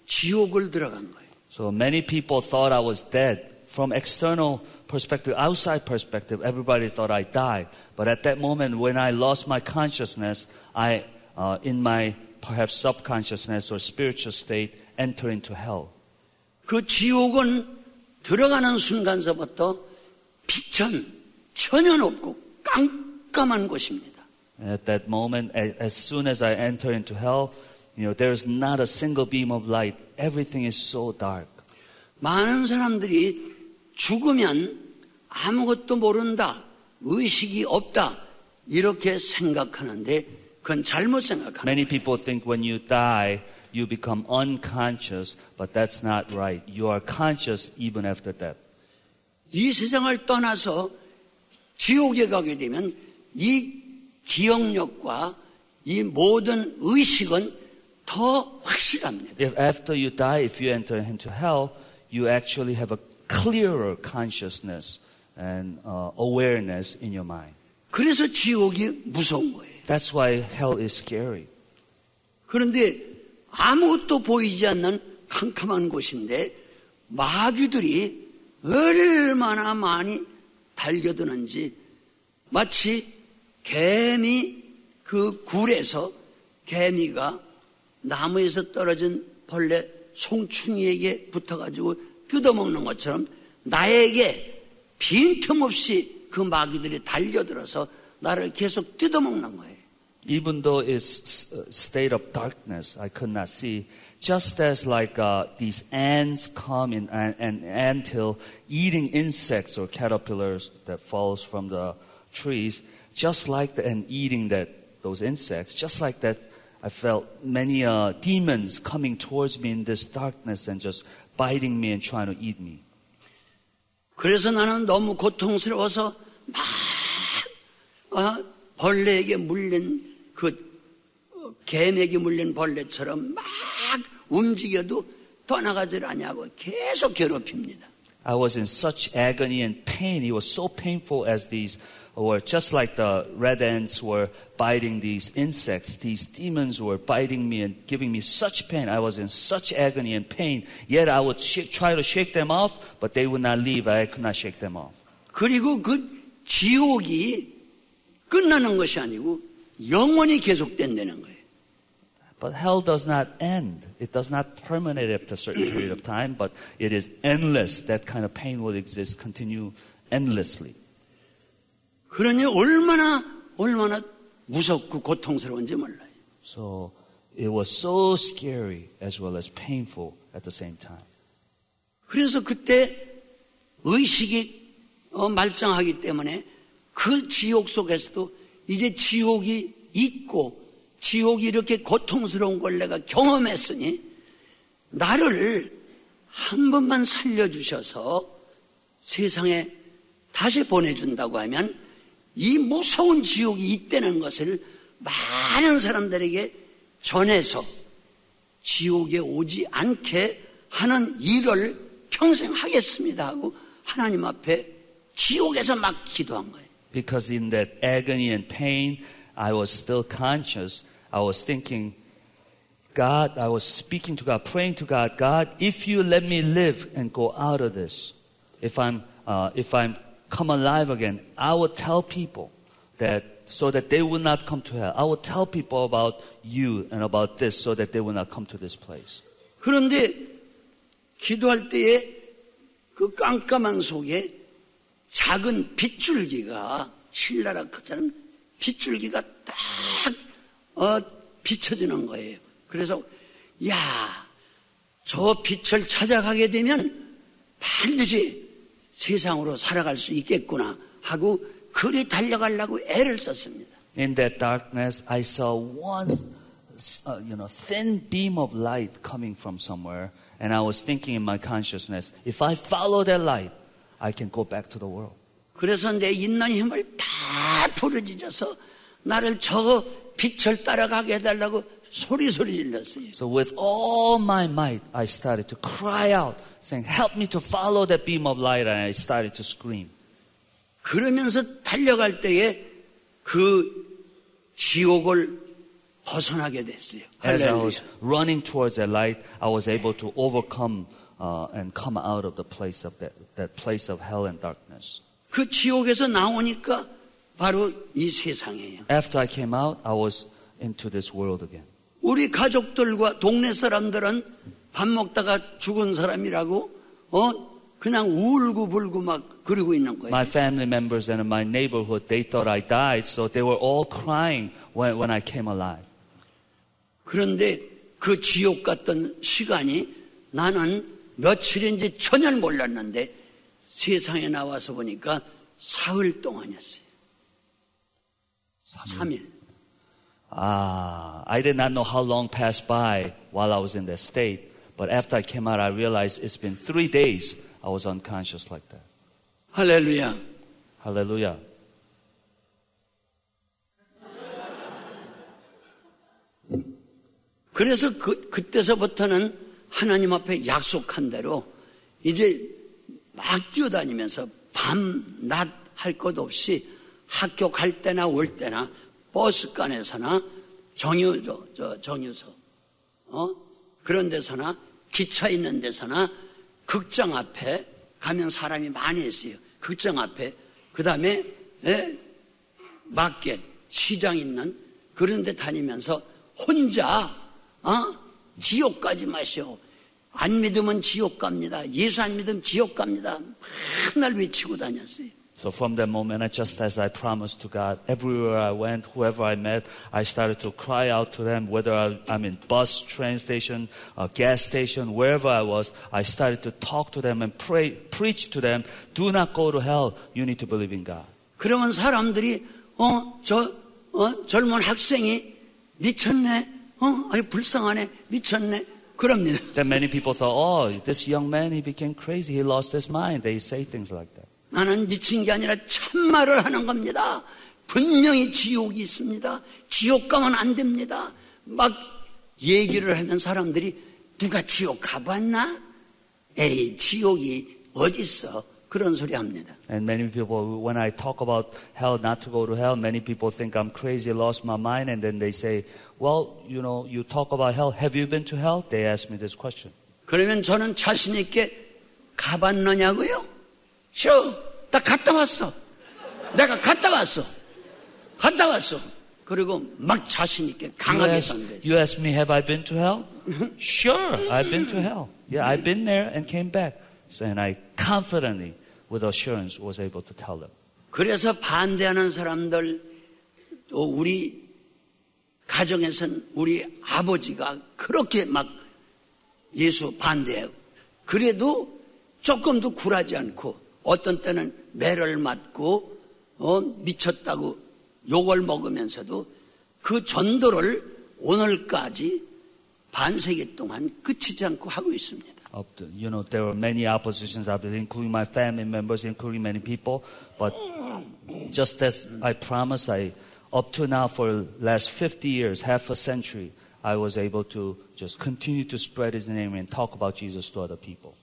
지옥을 들어간 거예요. So many people thought I was dead. From external perspective, outside perspective, everybody thought I died. But at that moment, when I lost my consciousness, I, in my perhaps subconsciousness or spiritual state, enter into hell. 그 지옥은 들어가는 순간서부터 빛은 전혀 없고 깜깜한 곳입니다. At that moment, as soon as I enter into hell, there is not a single beam of light. Everything is so dark. 많은 사람들이 죽으면 아무것도 모른다, 의식이 없다 이렇게 생각하는데 그건 잘못 생각합니다. Many people think when you die, you become unconscious, but that's not right. You are conscious even after death. 이 세상을 떠나서 지옥에 가게 되면 이 기억력과 이 모든 의식은 더 확실합니다. If after you die, if you enter into hell, you actually have a clearer consciousness and awareness in your mind. 그래서 지옥이 무서운 거예요. That's why hell is scary. 그런데 아무것도 보이지 않는 캄캄한 곳인데 마귀들이 얼마나 많이 달겨드는지 마치 개미 그 굴에서 개미가 나무에서 떨어진 벌레 송충이에게 붙어가지고 뜯어먹는 것처럼 나에게 빈틈없이 그 마귀들이 달려들어서 나를 계속 뜯어먹는 거예요. Even though it's a state of darkness, I could not see. Just as like these ants come in an anthill eating insects or caterpillars that falls from the trees, just like and eating those insects, just like that, I felt many demons coming towards me in this darkness and just biting me and trying to eat me. 그래서 나는 너무 고통스러워서 막 벌레에게 물린 개미에게 물린 벌레처럼 막 움직여도 떠나가질 않냐고 계속 괴롭힙니다. I was in such agony and pain. It was so painful as these were just like the red ants were biting these insects. These demons were biting me and giving me such pain. I was in such agony and pain. Yet I would try to shake them off, but they would not leave. I could not shake them off. 그리고 그 지옥이 끝나는 것이 아니고 영원히 계속된다는 거예요. But hell does not end. It does not terminate after a certain period of time, but it is endless. That kind of pain will exist, continue endlessly. 그러니 얼마나 무섭고 고통스러운지 몰라요. So it was so scary as well as painful at the same time. 그래서 그때 의식이 말짱하기 때문에 그 지옥 속에서도 이제 지옥이 있고 지옥이 이렇게 고통스러운 걸 내가 경험했으니 나를 한 번만 살려주셔서 세상에 다시 보내준다고 하면 이 무서운 지옥이 있다는 것을 많은 사람들에게 전해서 지옥에 오지 않게 하는 일을 평생 하겠습니다 하고 하나님 앞에 지옥에서 막 기도한 거예요. Because in that agony and pain, I was still conscious. I was thinking, God, I was speaking to God, praying to God, God, if you let me live and go out of this, if I'm come alive again, I will tell people that so that they will not come to hell. I will tell people about you and about this so that they will not come to this place. 그런데 기도할 때에 그 깜깜한 속에 작은 빗줄기가 신라라처럼 빗줄기가 딱 비춰지는 거예요. 그래서 저 빛을 찾아가게 되면 반드시 세상으로 살아갈 수 있겠구나 하고 그리 달려가려고 애를 썼습니다. In that darkness, I saw one, thin beam of light coming from somewhere, and I was thinking in my consciousness, if I follow that light, I can go back to the world. 그래서 내 있는 힘을 다 부르짖어서 나를 저 빛을 따라가게 해달라고 소리 질렀어요. So with all my might, I started to cry out, saying, help me to follow that beam of light, and I started to scream. 그러면서 달려갈 때에 그 지옥을 벗어나게 됐어요. As I was running towards that light, I was able to overcome and come out of the place of that place of hell and darkness. 그 지옥에서 나오니까 바로 이 세상이에요. After I came out, I was into this world again. 우리 가족들과 동네 사람들은 밥 먹다가 죽은 사람이라고 그냥 울고불고 막 그러고 있는 거예요. My family members and in my neighborhood, they thought I died, so they were all crying when I came alive. 그런데 그 지옥 같던 시간이 나는 며칠인지 전혀 몰랐는데 세상에 나와서 보니까 사흘 동안이었어요. 3일. I did not know how long passed by while I was in that state, but after I came out, I realized it's been 3 days I was unconscious like that. 할렐루야. Hallelujah. 그래서 그때서부터는 하나님 앞에 약속한 대로 이제 막 뛰어다니면서 밤, 낮 할 것 없이 학교 갈 때나 올 때나 버스간에서나 정유소, 그런 데서나 기차 있는 데서나 극장 앞에 가면 사람이 많이 있어요. 극장 앞에. 그 다음에 마켓, 시장 있는 그런 데 다니면서 혼자 지옥 가지 마시오. 안 믿으면 지옥 갑니다. 예수 안 믿으면 지옥 갑니다. 맨날 외치고 다녔어요. So from that moment, just as I promised to God, everywhere I went, whoever I met, I started to cry out to them, whether I'm in bus, train station, gas station, wherever I was, I started to talk to them and preach to them, do not go to hell, you need to believe in God. 그러면 사람들이, 젊은 학생이 미쳤네, 아유, 불쌍하네, 미쳤네, 그럽니다. Then many people thought, this young man, he became crazy, he lost his mind. They say things like that. 나는 미친 게 아니라 참말을 하는 겁니다. 분명히 지옥이 있습니다. 지옥 가면 안 됩니다. 막 얘기를 하면 사람들이 누가 지옥 가봤나? 에이, 지옥이 어디 있어? 그런 소리 합니다. And many people, when I talk about hell, not to go to hell, many people think I'm crazy, lost my mind, and then they say, well, you talk about hell. Have you been to hell? They ask me this question. 그러면 저는 자신 있게 가봤느냐고요? 나 갔다 왔어. 내가 갔다 왔어. 그리고 막 자신 있게 강하게 선대했어요. You ask me, have I been to hell? Sure, I've been to hell. Yeah, I've been there and came back. So, and I confidently, with assurance, was able to tell them. 그래서 반대하는 사람들, 또 우리 가정에서는 우리 아버지가 그렇게 막 예수 반대해요. 그래도 조금도 굴하지 않고 어떤 때는 매를 맞고 미쳤다고 욕을 먹으면서도 그 전도를 오늘까지 반세기 동안 그치지 않고 하고 있습니다. You know, there were many oppositions, including my family members, including many people. But just as I promised, up to now for the last 50 years, half a century, I was able to just continue to spread His name and talk about Jesus to other people.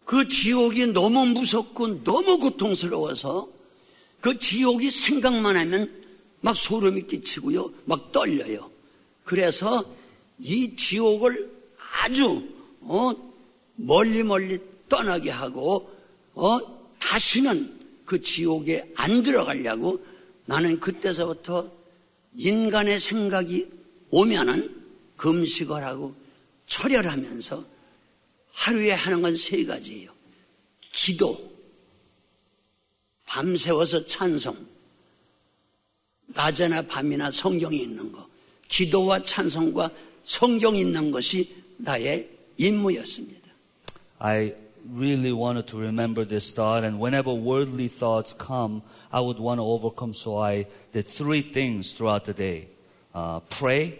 그 지옥이 너무 무섭고 너무 고통스러워서 그 지옥이 생각만 하면 막 소름이 끼치고요, 막 떨려요. 그래서 이 지옥을 아주 멀리 떠나게 하고 다시는 그 지옥에 안 들어가려고 나는 그때서부터 인간의 생각이 오면은 금식을 하고 철혈하면서 하루에 하는 건 3가지예요. 기도, 밤새워서 찬송, 낮이나 밤이나 성경이 있는 거, 기도와 찬송과 성경이 있는 것이 나의 임무였습니다. I really wanted to remember this thought, and whenever worldly thoughts come, I would want to overcome. So I did 3 things throughout the day: pray,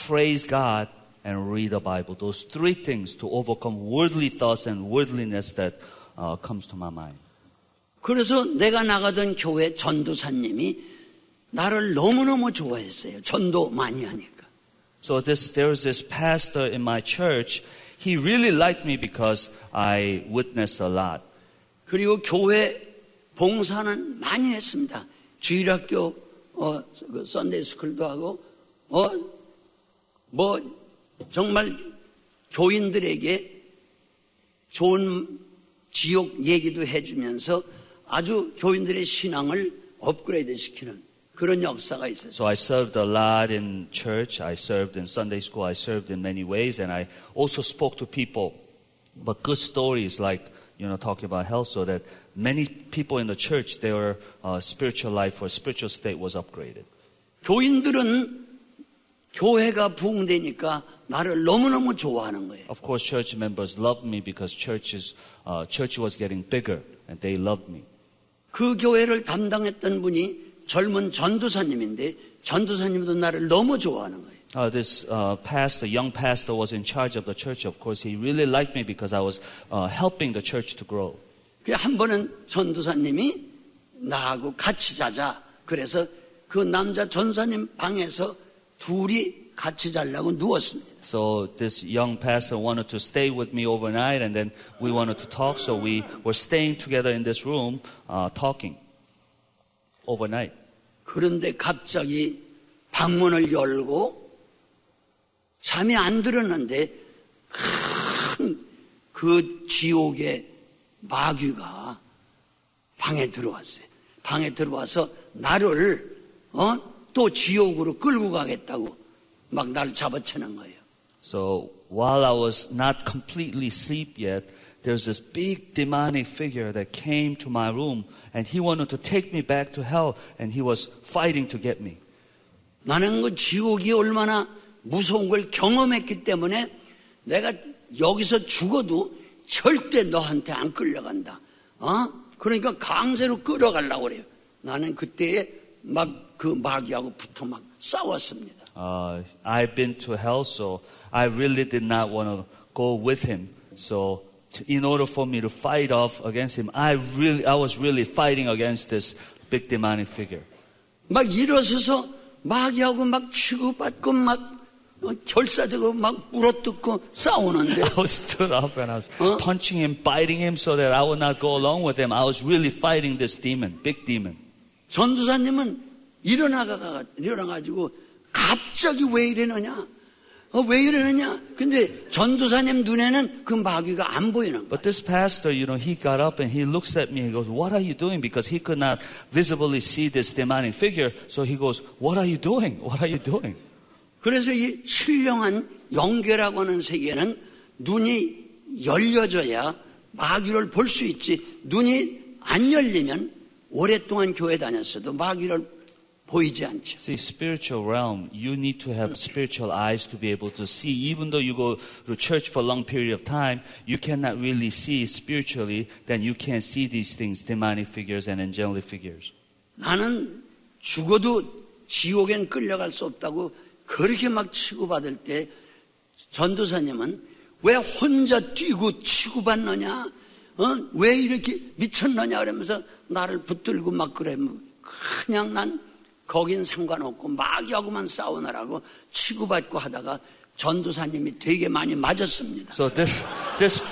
praise God, and read the Bible. Those 3 things to overcome worldly thoughts and worldliness that comes to my mind. 그래서 내가 나가던 교회 전도사님이 나를 너무너무 좋아했어요. 전도 많이 하니까. So there was this pastor in my church. He really liked me because I witnessed a lot. 그리고 교회 봉사는 많이 했습니다. 주일학교 썬데이 스쿨도 하고 정말 교인들에게 좋은 지옥 얘기도 해주면서 아주 교인들의 신앙을 업그레이드 시키는 그런 역사가 있었어요. So I served a lot in church. I served in Sunday school. I served in many ways, and I also spoke to people. But good stories, like talking about hell, so that many people in the church, their spiritual life or spiritual state was upgraded. 교인들은 교회가 부흥되니까 나를 너무너무 좋아하는 거예요. Of course, church members loved me because church was getting bigger, and they loved me. 그 교회를 담당했던 분이 젊은 전도사님인데 전도사님도 나를 너무 좋아하는 거예요. This young pastor was in charge of the church. Of course, he really liked me because I was helping the church to grow. 한 번은 전도사님이 나하고 같이 자자. 그래서 그 남자 전도사님 방에서 둘이 같이 자려고 누웠습니다. So this young pastor wanted to stay with me overnight, and then we wanted to talk. So we were staying together in this room, talking overnight. 그런데 갑자기 방문을 열고 잠이 안 들었는데 큰 그 지옥의 마귀가 방에 들어왔어요. 방에 들어와서 나를 또 지옥으로 끌고 가겠다고 막 날 잡아채는 거예요. So while I was not completely asleep yet, there's this big demonic figure that came to my room, and he wanted to take me back to hell, and he was fighting to get me. 나는 그 지옥이 얼마나 무서운 걸 경험했기 때문에 내가 여기서 죽어도 절대 너한테 안 끌려간다. 그러니까 강제로 끌어가려고 그래요. 나는 그때에 막 그 마귀하고 붙어 막 싸웠습니다. I've been to hell, so I really did not want to go with him. So in order for me to fight off against him, I was really fighting against this big demonic figure. 막 일어서서 마귀하고 막 치고받고 막 결사적으로 막 물어뜯고 싸우는데. I stood up and I was punching him, biting him so that I would not go along with him. I was really fighting this demon, big demon. 전도사님은 일어나가지고 갑자기 왜 이러느냐? 왜 이러느냐? 근데 전도사님 눈에는 그 마귀가 안 보이는 거예요. But this pastor, he got up and he looks at me and goes, what are you doing? Because he could not visibly see this demonic figure. So he goes, what are you doing? What are you doing? 그래서 이 신령한 영계라고 하는 세계는 눈이 열려져야 마귀를 볼 수 있지. 눈이 안 열리면 오랫동안 교회 다녔어도 마귀를 보이지 않죠. See, spiritual realm, you need to have spiritual eyes to be able to see. Even though you go to church for a long period of time, you cannot really see spiritually, then you can't see these things, demonic figures and angelic figures. 나는 죽어도 지옥엔 끌려갈 수 없다고 그렇게 막 치고받을 때 전도사님은 왜 혼자 뛰고 치고받느냐? 왜 이렇게 미쳤느냐? 그러면서 나를 붙들고 막 그래. 그냥 난 거긴 상관없고 마귀하고만 싸우느라고 치고받고 하다가 전도사님이 되게 많이 맞았습니다. So this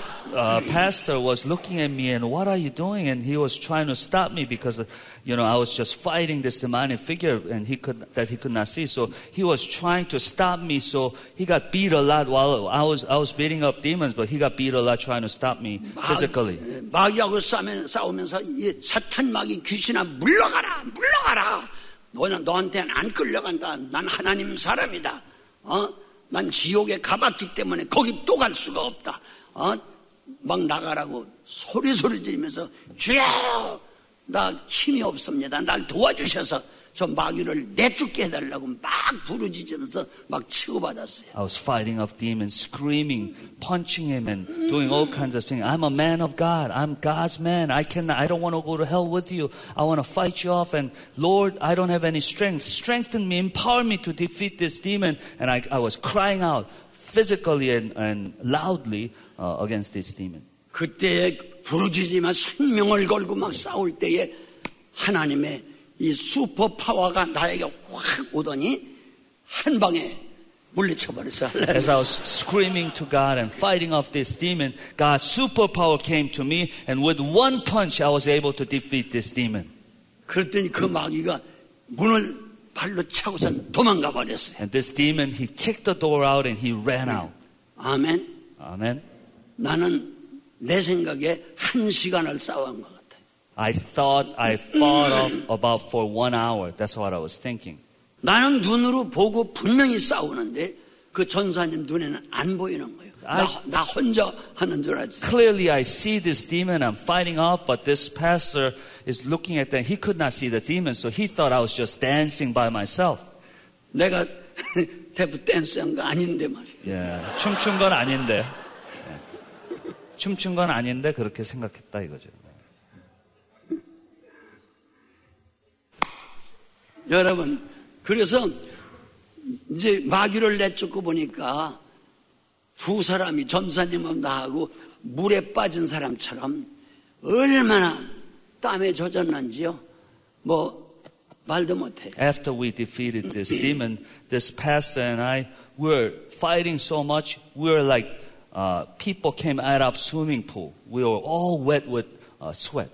pastor was looking at me and what are you doing? And he was trying to stop me because, I was just fighting this demonic figure and he could not see. So he was trying to stop me. So he got beat a lot while I was beating up demons, but he got beat a lot trying to stop me physically. 마귀하고 싸우면서 이 사탄 마귀 귀신아 물러가라. 너한테는 안 끌려간다. 난 하나님 사람이다. 난 지옥에 가봤기 때문에 거기 또 갈 수가 없다. 막 나가라고 소리 지르면서 주여 나 힘이 없습니다. 날 도와주셔서 저 마귀를 내쫓게 해달라고 막 부르짖으면서 막 치고받았어요. I was fighting off demons, screaming, punching him and doing all kinds of things. I'm a man of God. I'm God's man. I don't want to go to hell with you. I want to fight you off and Lord, I don't have any strength. Strengthen me, empower me to defeat this demon. And I was crying out physically and loudly against this demon. 그때 부르짖으며 생명을 걸고 막 싸울 때에 하나님의 이 슈퍼 파워가 나에게 확 오더니 한 방에 물리쳐 버렸어요. As I was screaming to God and fighting off this demon, God's superpower came to me, and with one punch, I was able to defeat this demon. 그랬더니 그 마귀가 문을 발로 차고선 도망가 버렸어요. And this demon, he kicked the door out and he ran out. 아멘. Amen. 나는 내 생각에 1시간을 싸운 것 같아요. I thought I fought off about for 1 hour. That's what I was thinking. 나는 눈으로 보고 분명히 싸우는데 그 전사님 눈에는 안 보이는 거예요. 나 혼자 하는 줄 알지. Clearly I see this demon I'm fighting off, but this pastor is looking at them. He could not see the demon, so he thought I was just dancing by myself. 내가 태프 댄스한 거 아닌데 말이야. Yeah, 춤춘 건 아닌데. 춤춘 건 아닌데 그렇게 생각했다 이거죠. 여러분, 그래서 이제 마귀를 내쫓고 보니까 두 사람이 전사님하고 나하고 물에 빠진 사람처럼 얼마나 땀에 젖었는지요. 말도 못해. After we defeated this demon, this pastor and I were fighting so much. We were like people came out of swimming pool. We were all wet with sweat,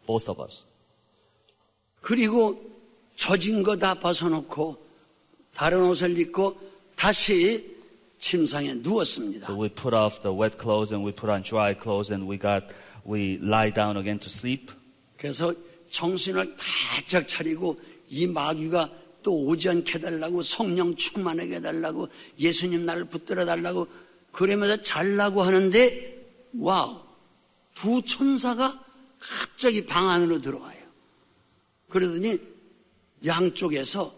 both of us. 그리고 젖은 거 다 벗어놓고 다른 옷을 입고 다시 침상에 누웠습니다. So we put off the wet clothes and we put on dry clothes and we lie down again to sleep. 그래서 정신을 바짝 차리고 이 마귀가 또 오지 않게 해달라고 성령 충만하게 해달라고 예수님 나를 붙들어 달라고 그러면서 잘라고 하는데 와우, 두 천사가 갑자기 방 안으로 들어와요. 그러더니 양쪽에서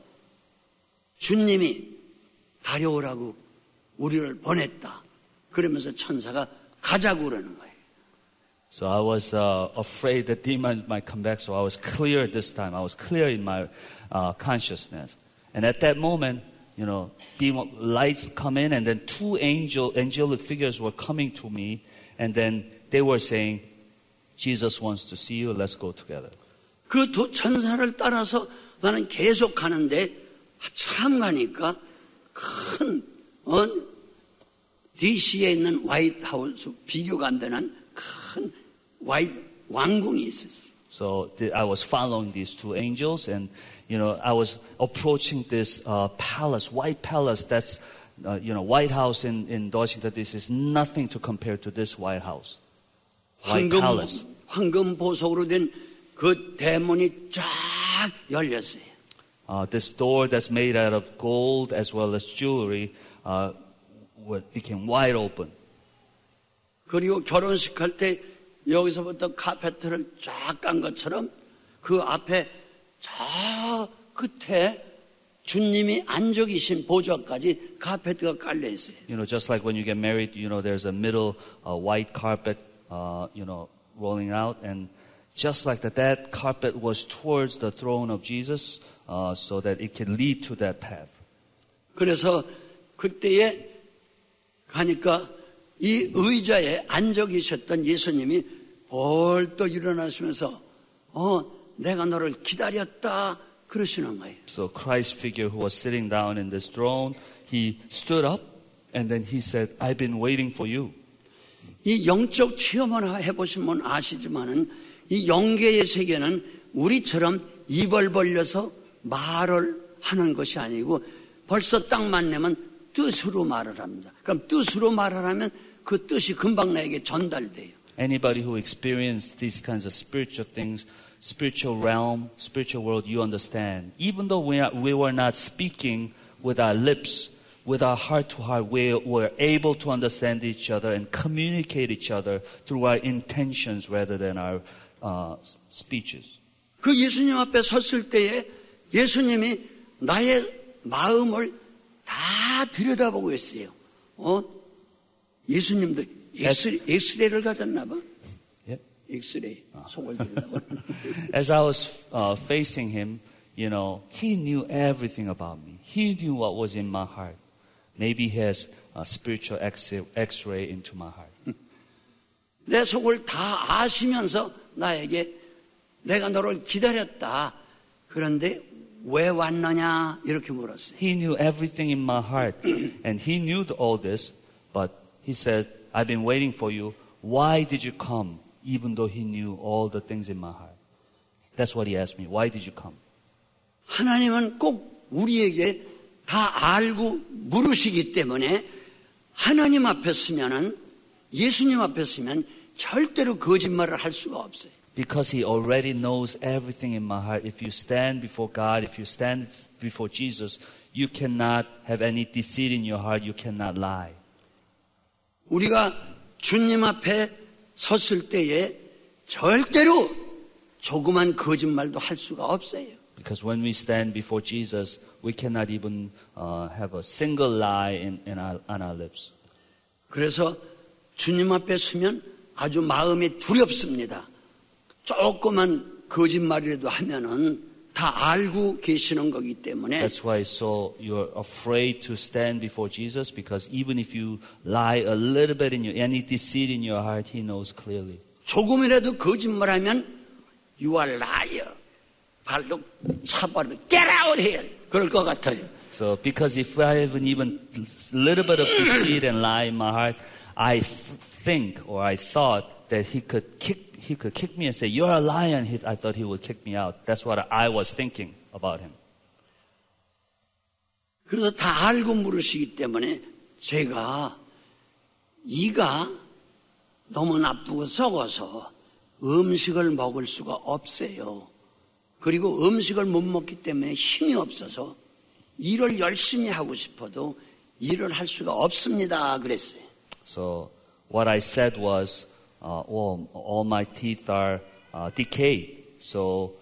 주님이 다려오라고 우리를 보냈다. 그러면서 천사가 가자고 그러는 거예요. So I was afraid that demons might come back. So I was clear this time. I was clear in my consciousness. And at that moment, demon lights come in, and then two angelic figures were coming to me, and then they were saying, "Jesus wants to see you. Let's go together." 그 두 천사를 따라서 나는 계속 가는데 참 가니까 큰 DC에 있는 화이트하우스 비교가 안 되는 큰 왕궁이 있었어요. So I was following these two angels, and I was approaching this palace, white palace that's White House in Washington D.C. is nothing to compare to this White House. White Palace. 황금 보석으로 된 그 대문이 쫙 열렸어요. This door that's made out of gold as well as jewelry became wide open. 그리고 결혼식 할 때 여기서부터 카페트를 쫙 깐 것처럼 그 앞에 저 끝에 주님이 앉아 계신 보좌까지 카페트가 깔려 있어요. Just like when you get married, there's a middle white carpet, rolling out, and just like that carpet was towards the throne of Jesus, so that it could lead to that path. 그래서 그때에 가니까 이 의자에 앉아 계셨던 예수님이 벌떡 일어나시면서 내가 너를 기다렸다 그러시는 거예요. So Christ figure who was sitting down in this throne, he stood up and then he said, I've been waiting for you. 이 영적 체험을 해보시면 아시지만은 이 영계의 세계는 우리처럼 입을 벌려서 말을 하는 것이 아니고 벌써 딱 만나면 뜻으로 말을 합니다. 그럼 뜻으로 말을 하면 그 뜻이 금방 나에게 전달돼요. Anybody who experienced these kinds of spiritual things, spiritual realm, spiritual world, you understand. Even though we were not speaking with our lips, with our heart to heart, we were able to understand each other and communicate each other through our intentions rather than our speeches. 그 예수님 앞에 섰을 때에 예수님이 나의 마음을 다 들여다보고 있어요. 예수님도 엑스레이를 가졌나 봐. Yep. 엑스레이 속을 들여다보. As I was facing him, he knew everything about me. He knew what was in my heart. Maybe he has a spiritual X-ray into my heart. 내 속을 다 아시면서 나에게 내가 너를 기다렸다. 그런데 왜 왔느냐 이렇게 물었어요. He knew everything in my heart, and he knew all this, but he said, I've been waiting for you. Why did you come? Even though he knew all the things in my heart. That's what he asked me. Why did you come? 하나님은 꼭 우리에게 다 알고 물으시기 때문에 하나님 앞에 서면은 예수님 앞에 서면 절대로 거짓말을 할 수가 없어요. Because he already knows everything in my heart. If you stand before God, if you stand before Jesus, you cannot have any deceit in your heart. You cannot lie. 우리가 주님 앞에 섰을 때에 절대로 조그만 거짓말도 할 수가 없어요. Because when we stand before Jesus, we cannot even have a single lie on our lips. 그래서 주님 앞에 서면 아주 마음이 두렵습니다. 조그만 거짓말이라도 하면은 다 알고 계시는 거기 때문에. That's why you're afraid to stand before Jesus, because even if you lie a little bit any deceit in your heart, He knows clearly. 조금이라도 거짓말하면 you are liar. 발로 차버리면 get out here. 그럴 것 같아요. So because if I have even little bit of deceit and lie in my heart, I think or I thought that he could kick me and say, you're a liar, and I thought he would kick me out. That's what I was thinking about him. 그래서 다 알고 물으시기 때문에 제가 이가 너무 나쁘고 썩어서 음식을 먹을 수가 없어요. 그리고 음식을 못 먹기 때문에 힘이 없어서 일을 열심히 하고 싶어도 일을 할 수가 없습니다. 그랬어요. So what I said was, all my teeth are decayed. So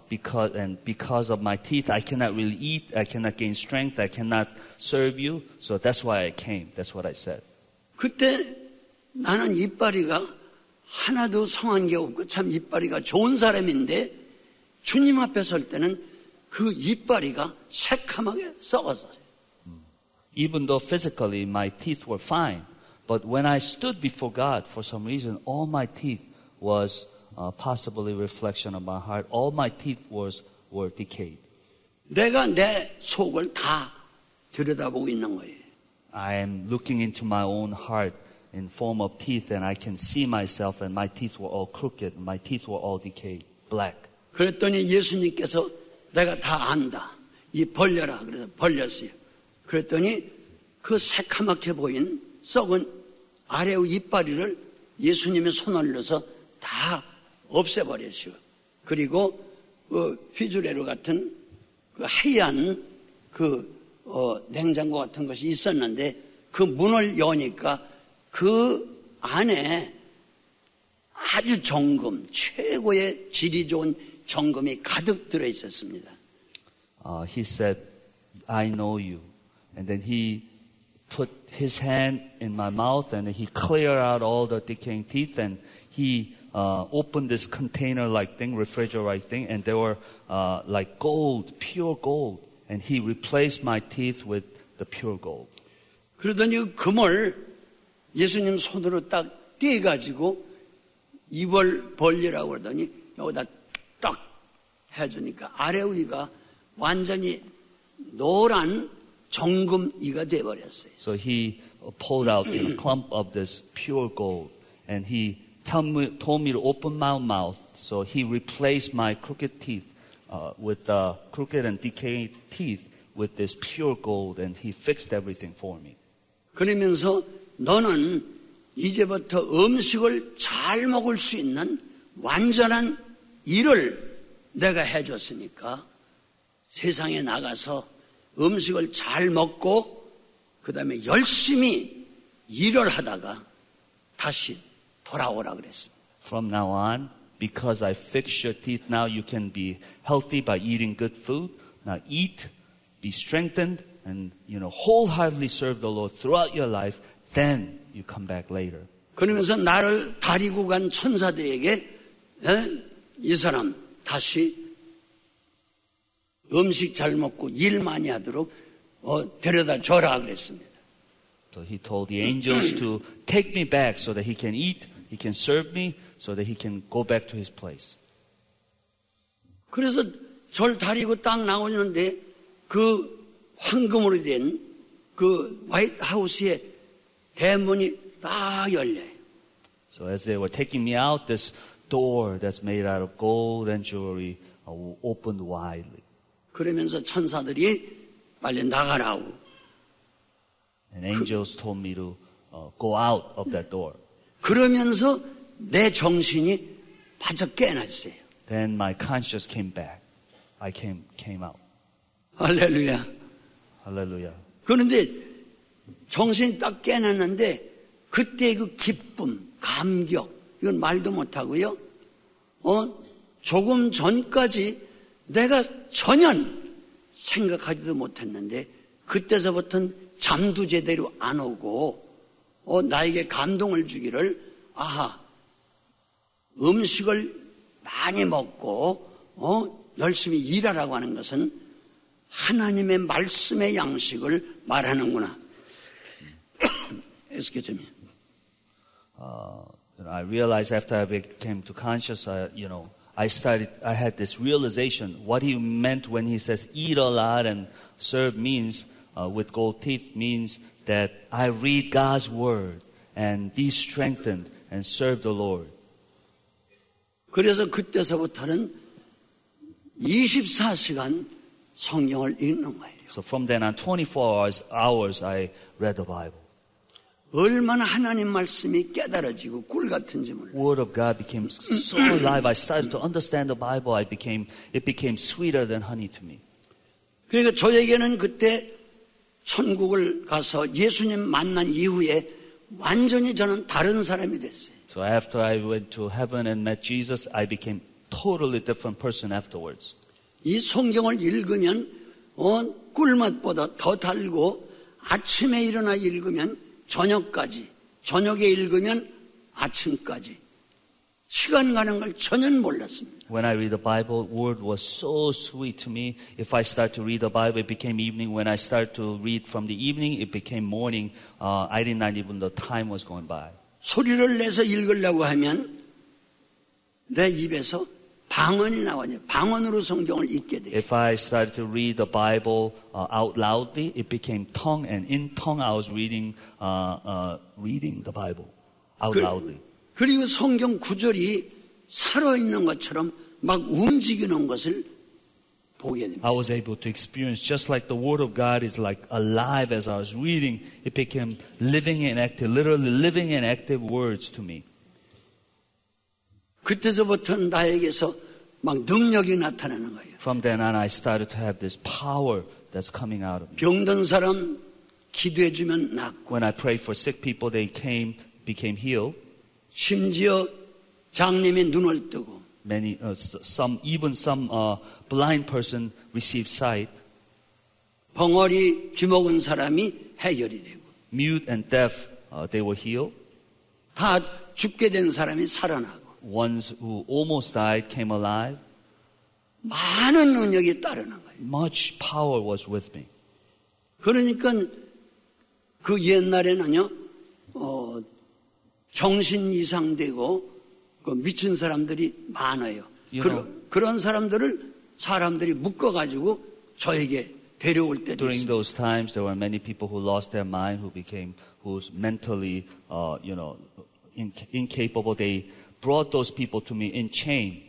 because of my teeth, I cannot really eat. I cannot gain strength. I cannot serve you. So that's why I came. That's what I said. 그때 나는 이빨이가 하나도 성한 게 없고 참 이빨이가 좋은 사람인데 주님 앞에 설 때는 그 이빨이가 새카맣게 썩었어요. Even though physically my teeth were fine, but when I stood before God, for some reason, all my teeth was possibly a reflection of my heart. All my teeth were decayed. 내가 내 속을 다 들여다보고 있는 거예요. I am looking into my own heart in form of teeth, and I can see myself, and my teeth were all crooked. My teeth were all decayed, black. 그랬더니 예수님께서 내가 다 안다. 이 벌려라. 그래서 벌렸어요. 그랬더니 그 새카맣게 보인 썩은 아래의 이빨이를 예수님의 손을 넣어서 다 없애버렸어요. 그리고 그 휘주레로 같은 그 하얀 냉장고 같은 것이 있었는데 그 문을 여니까 그 안에 아주 정금, 최고의 질이 좋은 정금이 가득 들어 있었습니다. He said, I know you. And then he put his hand in my mouth and he cleared out all the decaying teeth and he opened this container-like thing, refrigerator-like thing, and they were like gold, pure gold. And he replaced my teeth with the pure gold. 그러더니 금을 예수님 손으로 딱 떼가지고 입을 벌리라고 그러더니 여기다 딱 해주니까 아래 위가 완전히 노란 정금이가 돼버렸어요. So he pulled out a clump of this pure gold and he told me to open my mouth. So he replaced my crooked teeth with crooked and decayed teeth with this pure gold and he fixed everything for me. 그러면서 너는 이제부터 음식을 잘 먹을 수 있는 완전한 일을 내가 해줬으니까 세상에 나가서 음식을 잘 먹고 그 다음에 열심히 일을 하다가 다시 돌아오라 그랬습니다. From now on, because I fixed your teeth, now you can be healthy by eating good food. Now eat, be strengthened, and wholeheartedly serve the Lord throughout your life. Then you come back later. 그러면서 나를 다리고 간 천사들에게 이 사람 다시 음식 잘 먹고 일 많이 하도록 데려다 줘라 그랬습니다. So he told the angels to take me back so that he can eat, he can serve me, so that he can go back to his place. 그래서 절 다리고 딱 나오는데 그 황금으로 된 그 화이트하우스의 대문이 딱 열려요. So as they were taking me out, this door that's made out of gold and jewelry opened widely. 그러면서 천사들이 빨리 나가라고. And angels told me to go out of that door. 그러면서 내 정신이 바짝 깨어났어요. Then my conscience came back. I came out. 할렐루야. Hallelujah. 그런데 정신이 딱 깨어났는데 그때 그 기쁨, 감격 이건 말도 못하고요. 조금 전까지 내가 전혀 생각하지도 못했는데 그때서부터는 잠도 제대로 안 오고 나에게 감동을 주기를 음식을 많이 먹고 열심히 일하라고 하는 것은 하나님의 말씀의 양식을 말하는구나. Excuse me. I realized after I came to conscious, I had this realization. What he meant when he says eat a lot and serve means, with gold teeth means that I read God's word and be strengthened and serve the Lord. 그래서 그때서부터는 24시간 성경을 읽는 거예요. So from then on, 24 hours I read the Bible. 얼마나 하나님 말씀이 깨달아지고 꿀 같은지 몰라요. Word of God became so alive. I started to understand the Bible. It became sweeter than honey to me. 그러니까 저에게는 그때 천국을 가서 예수님 만난 이후에 완전히 저는 다른 사람이 됐어요. So after I went to heaven and met Jesus, I became totally different person afterwards. 이 성경을 읽으면 꿀맛보다 더 달고 아침에 일어나 읽으면 저녁까지, 저녁에 읽으면 아침까지 시간 가는 걸 전혀 몰랐습니다. When I read the Bible, word was so sweet to me. If I start to read the Bible, it became evening. When I start to read from the evening, it became morning. I did not even know the time was going by. 소리를 내서 읽으려고 하면 내 입에서 방언이 나와요. 방언으로 성경을 읽게 돼요. If I started to read the Bible out loudly, it became tongue, and in tongue I was reading the Bible out loudly. 그리고 성경 구절이 살아있는 것처럼 막 움직이는 것을 보게 됩니다. I was able to experience just like the Word of God is like alive as I was reading. It became living and active, literally living and active words to me. 그때서부터 나에게서 막 능력이 나타나는 거예요. From then on, I started to have this power that's coming out of me. 병든 사람 기도해주면 낫고 When I prayed for sick people, they became healed. 심지어 장님이 눈을 뜨고 Many, even some blind person received sight. 벙어리 귀먹은 사람이 해결이 되고 Mute and deaf, they were healed. 다 죽게 된 사람이 살아나고 Ones who almost died came alive. 많은 능력이 따르는 거예요. Much power was with me. 그러니까 그 옛날에는요, 정신 이상되고 그 미친 사람들이 많아요. 그런 사람들이 묶어가지고 저에게 데려올 때도 During 있습니다. those times, there were many people who lost their mind, who's mentally, incapable. They brought those people to me in chain.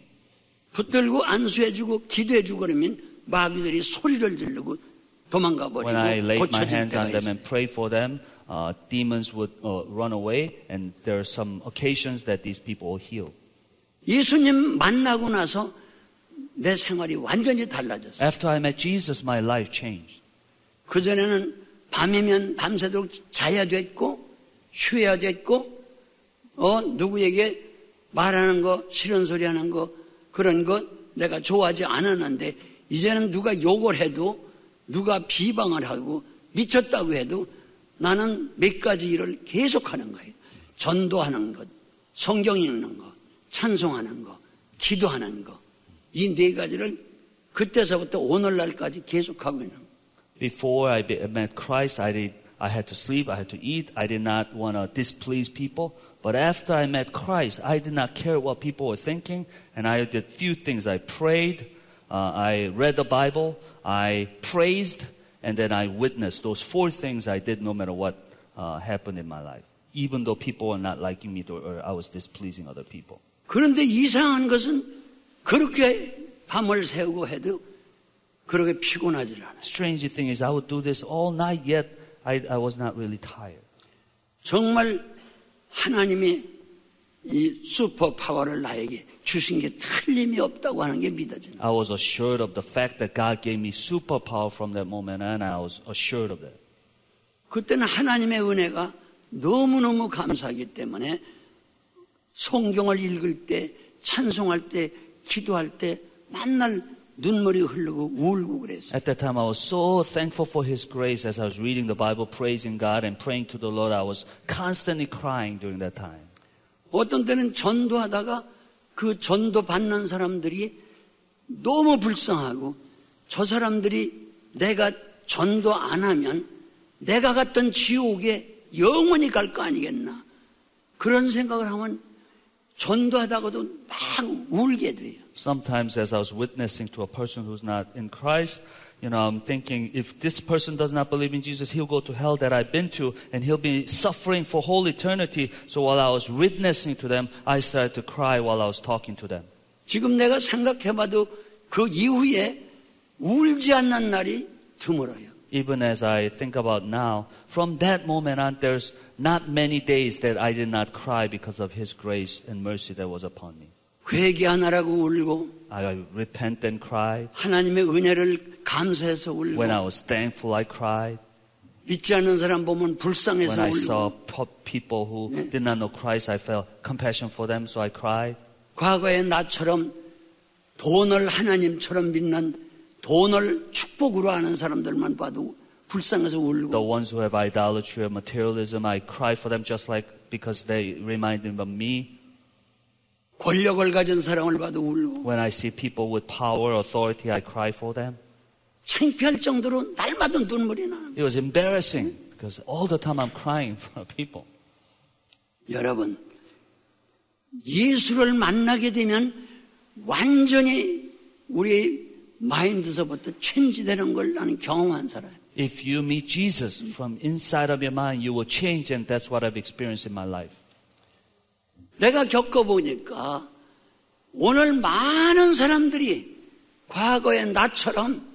붙들고 안수해주고 기도해주고 그러면 마귀들이 소리를 지르고 도망가 When I 버리고 laid my 고쳐질 hands on 때가 them 있어요. and prayed for them, demons would run away, and there are some occasions that these people will heal. 예수님 만나고 나서 내 생활이 완전히 달라졌어요. After I met Jesus, my life changed. 그전에는 밤이면 밤새도록 자야 됐고 쉬어야 됐고 누구에게 말하는 거 싫은 소리 하는 거 그런 거 내가 좋아하지 않았는데 이제는 누가 욕을 해도 누가 비방을 하고 미쳤다고 해도 나는 몇 가지 일을 계속하는 거예요. 전도하는 것, 성경 읽는 것, 찬송하는 거, 기도하는 거. 이 네 가지를 그때서부터 오늘날까지 계속하고 있는 거예요. Before I met Christ, I had to sleep, I had to eat, I did not want to displease people. But after I met Christ, I did not care what people were thinking, and I did few things. I prayed, I read the Bible, I praised, and then I witnessed. Those four things I did no matter what happened in my life, even though people were not liking me or I was displeasing other people. 그런데 이상한 것은 그렇게 밤을 새우고 해도 그렇게 피곤하지 않아요. Strange thing is, I would do this all night, yet I was not really tired. 정말 하나님이 이 슈퍼 파워를 나에게 주신 게 틀림이 없다고 하는 게 믿어지는 거예요. I was assured of the fact that God gave me superpower from that moment, and I was assured of that. 그때는 하나님의 은혜가 너무너무 감사하기 때문에 성경을 읽을 때, 찬송할 때, 기도할 때 맨날 눈물이 흐르고 울고 그랬어요. At that time, I was so thankful for His grace as I was reading the Bible, praising God and praying to the Lord. I was constantly crying during that time. 어떤 때는 전도하다가 그 전도 받는 사람들이 너무 불쌍하고 저 사람들이 내가 전도 안 하면 내가 갔던 지옥에 영원히 갈 거 아니겠나. 그런 생각을 하면 전도하다가도 막 울게 돼요. Sometimes as I was witnessing to a person who's not in Christ, I'm thinking if this person does not believe in Jesus, he'll go to hell that I've been to and he'll be suffering for whole eternity. So while I was witnessing to them, I started to cry while I was talking to them. 지금 내가 생각해봐도 그 이후에 울지 않는 날이 드물어요. Even as I think about now, from that moment on, there's not many days that I did not cry because of His grace and mercy that was upon me. 회개하느라고 울고 I repent and cried. 하나님의 은혜를 감사해서 울고 When I was thankful, I cried. 믿지 않는 사람 보면 불쌍해서 When I saw 울고 people who did not know Christ, I felt compassion for them, so I cried. 과거에 나처럼 돈을 하나님처럼 믿는 돈을 축복으로 하는 사람들만 봐도 불쌍해서 The 울고 ones who have idolatry or materialism, I cry for them just like because they remind them of me. 권력을 가진 사람을 봐도 울고 When I see people with power, authority, I cry for them. 창피할 정도로 날마다 눈물이 나는 거예요. It was embarrassing because all the time I'm crying for people. 여러분, 예수를 만나게 되면 완전히 우리의 마인드서부터 체인지되는 걸 나는 경험한 사람이에요. If you meet Jesus from inside of your mind, you will change, and that's what I've experienced in my life. 내가 겪어보니까 오늘 많은 사람들이 과거의 나처럼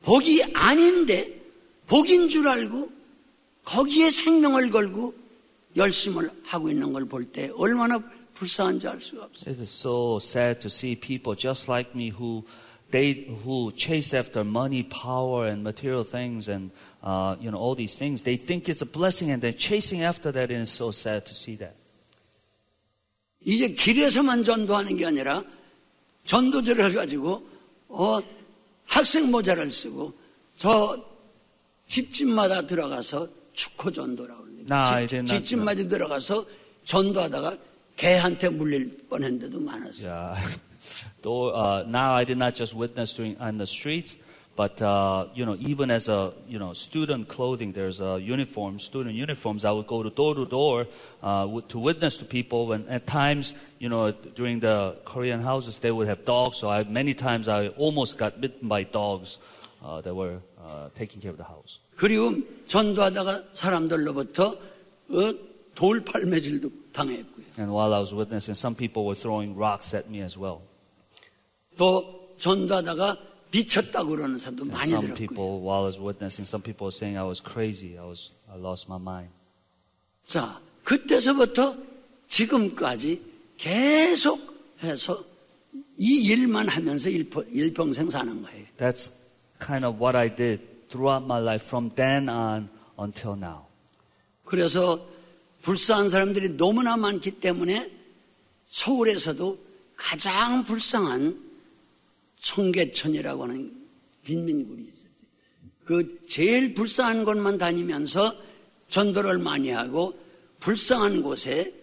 복이 아닌데 복인 줄 알고 거기에 생명을 걸고 열심을 하고 있는 걸 볼 때 얼마나 불쌍한지 알 수가 없어요. It is so sad to see people just like me who chase after money, power, and material things, and all these things. They think it's a blessing, and they're chasing after that, and it's so sad to see that. 이제 길에서만 전도하는 게 아니라 전도제를 가지고 학생 모자를 쓰고 저 집집마다 들어가서 축호 전도라고 그러는데 집집마다 들어가서 전도하다가 개한테 물릴 뻔했는데도 많았어요. Yeah. Now I did not just witness on the streets, but even as a student clothing, there's student uniforms. I would go to door to witness to people. And at times, during the Korean houses, they would have dogs. So many times I almost got bitten by dogs that were taking care of the house. 그리고 전도하다가 사람들로부터 돌팔매질도 당했고요. And while I was witnessing, some people were throwing rocks at me as well. 또 전도하다가 미쳤다고 그러는 사람도 많이 some 들었고요. people, while I was witnessing, some people were saying I was crazy. I lost my mind. 자, 그때서부터 지금까지 계속해서 이 일만 하면서 일평생 사는 거예요. That's kind of what I did throughout my life from then on until now. 그래서 불쌍한 사람들이 너무나 많기 때문에 서울에서도 가장 불쌍한 청계천이라고 하는 빈민굴이 있었어요. 그 제일 불쌍한 곳만 다니면서 전도를 많이 하고 불쌍한 곳에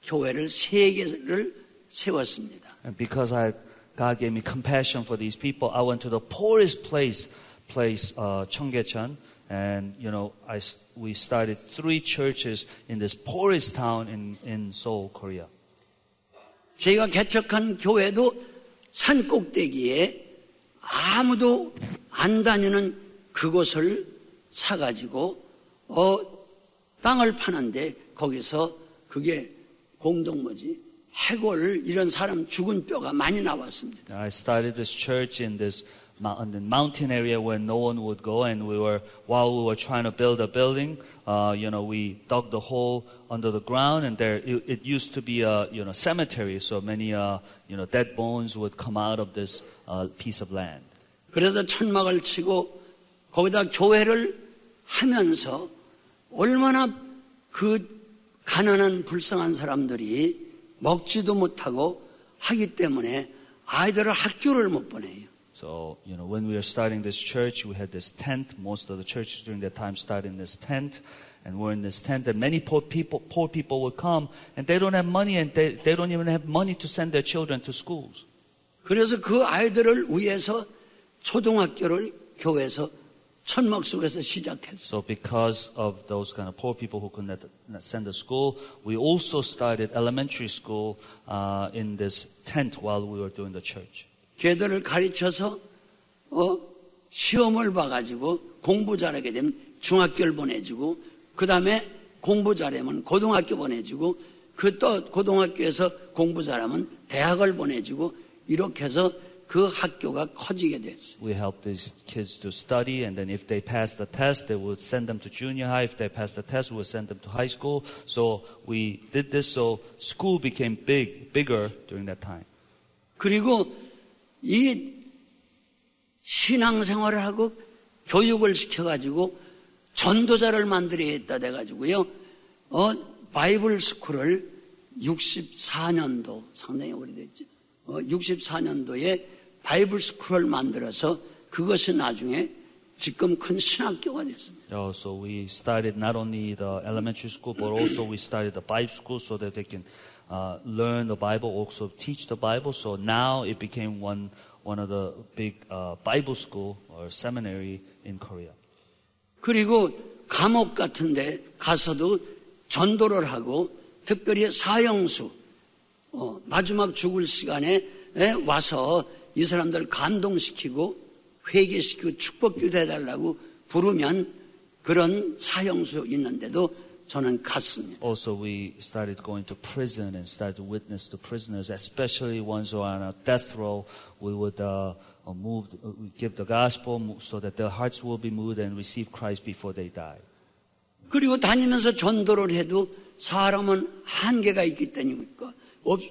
교회를 3개를 세웠습니다. And because God gave me compassion for these people, I went to the poorest place, Cheonggyecheon, and we started 3 churches in this poorest town in Seoul, Korea. 제가 개척한 교회도 산 꼭대기에 아무도 안 다니는 그곳을 사가지고 땅을 파는데 거기서 그게 해골 이런 사람 죽은 뼈가 많이 나왔습니다. I started this church in this mountain area where no one would go, and while we were trying to build a building, we dug the hole under the ground, and it used to be a cemetery, so many dead bones would come out of this piece of land. 그래서 천막을 치고 거기다 교회를 하면서 얼마나 그 가난한 불쌍한 사람들이 먹지도 못하고 하기 때문에 아이들을 학교를 못 보내요. So, when we were starting this church, we had this tent. Most of the churches during that time started in this tent. And we're in this tent, and many poor people would come, and they don't have money, and they don't even have money to send their children to schools. 그래서 그 아이들을 위해서 초등학교를 교회에서 천막 속에서 시작했어요. So because of those kind of poor people who could not send to school, we also started elementary school in this tent while we were doing the church. 걔들을 가르쳐서 시험을 봐가지고 공부 잘하게 되면 중학교를 보내주고 그 다음에 공부 잘하면 고등학교 보내주고 또 고등학교에서 공부 잘하면 대학을 보내주고 이렇게 해서 그 학교가 커지게 됐어요. We helped these kids to study, and then if they passed the test, they would send them to junior high. If they passed the test, we would send them to high school. So we did this so school became bigger during that time. 그리고 이 신앙생활을 하고 교육을 시켜가지고 전도자를 만들어야 했다 돼가지고요. 바이블 스쿨을 64년도 상당히 오래됐죠. 64년도에 바이블 스쿨을 만들어서 그것이 나중에 지금 큰 신학교가 됐습니다. So we started not only the elementary school, but also we started the Bible school so that they can learn the Bible, also teach the Bible. So now it became one of the big Bible school or seminary in Korea. 그리고 감옥 같은데 가서도 전도를 하고 특별히 사형수 마지막 죽을 시간에 와서 이 사람들 감동시키고 회개시키고 축복기도 해달라고 부르면 그런 사형수 있는데도 저는 갔습니다. Also, we started going to prison and started to witness to prisoners, especially ones who are on a death row. We would we give the gospel so that their hearts will be moved and receive Christ before they die. 그리고 다니면서 전도를 해도 사람은 한계가 있기 때문이니까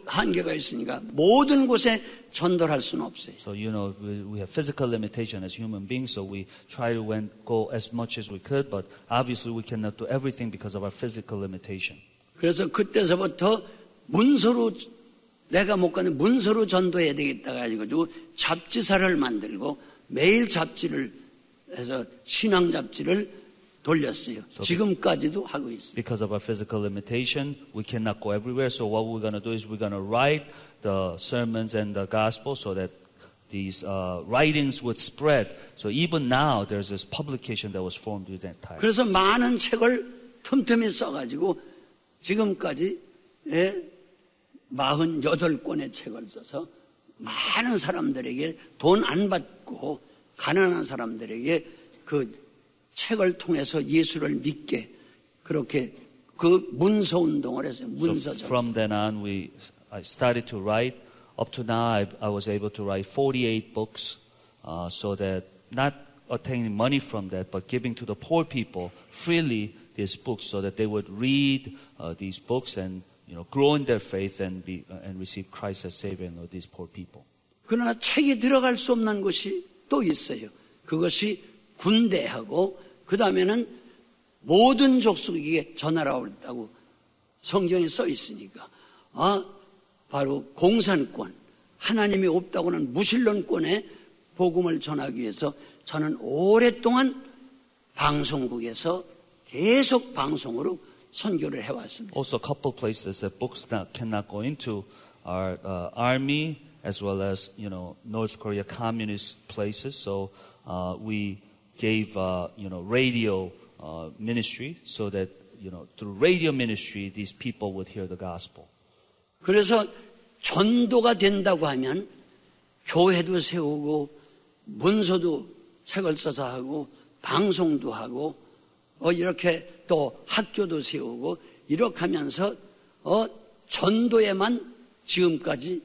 한계가 있으니까 모든 곳에 전도를 할 수는 없어요. So we have physical limitation as human beings, so we try to go as much as we could, but obviously we cannot do everything because of our physical limitation. 그래서 그때서부터 문서로 내가 못 가는 문서로 전도해야 되겠다 가지고 잡지사를 만들고 매일 잡지를 해서 신앙 잡지를 돌렸어요. 지금까지도 하고 있어요. Because of our physical limitation, we cannot go everywhere. So what we're going to do is we're going to write the sermons and the gospel so that these writings would spread. So even now, there's this publication that was formed with that time. 그래서 많은 책을 틈틈이 써가지고 지금까지 48권의 책을 써서 많은 사람들에게 돈 안 받고 가난한 사람들에게 그 책을 통해서 예수를 믿게 그렇게 그 문서 운동을 했어요. 문서죠. So from then on, I started to write. Up to now, I was able to write 48 books, so that not attaining money from that, but giving to the poor people freely these books, so that they would read these books and grow in their faith and receive Christ as Savior of these poor people. 그러나 책이 들어갈 수 없는 것이 또 있어요. 그것이 군대하고 그 다음에는 모든 족속에게 전하라고 했다고 성경에 써 있으니까 바로 공산권, 하나님이 없다고는 무신론권의 복음을 전하기 위해서 저는 오랫동안 방송국에서 계속 방송으로 선교를 해왔습니다. Also, a couple places that books cannot go into are army as well as North Korea communist places. So we gave radio ministry so that through radio ministry these people would hear the gospel. 그래서 전도가 된다고 하면 교회도 세우고 문서도 책을 써서 하고 방송도 하고 이렇게 또 학교도 세우고 이렇게 하면서 전도에만 지금까지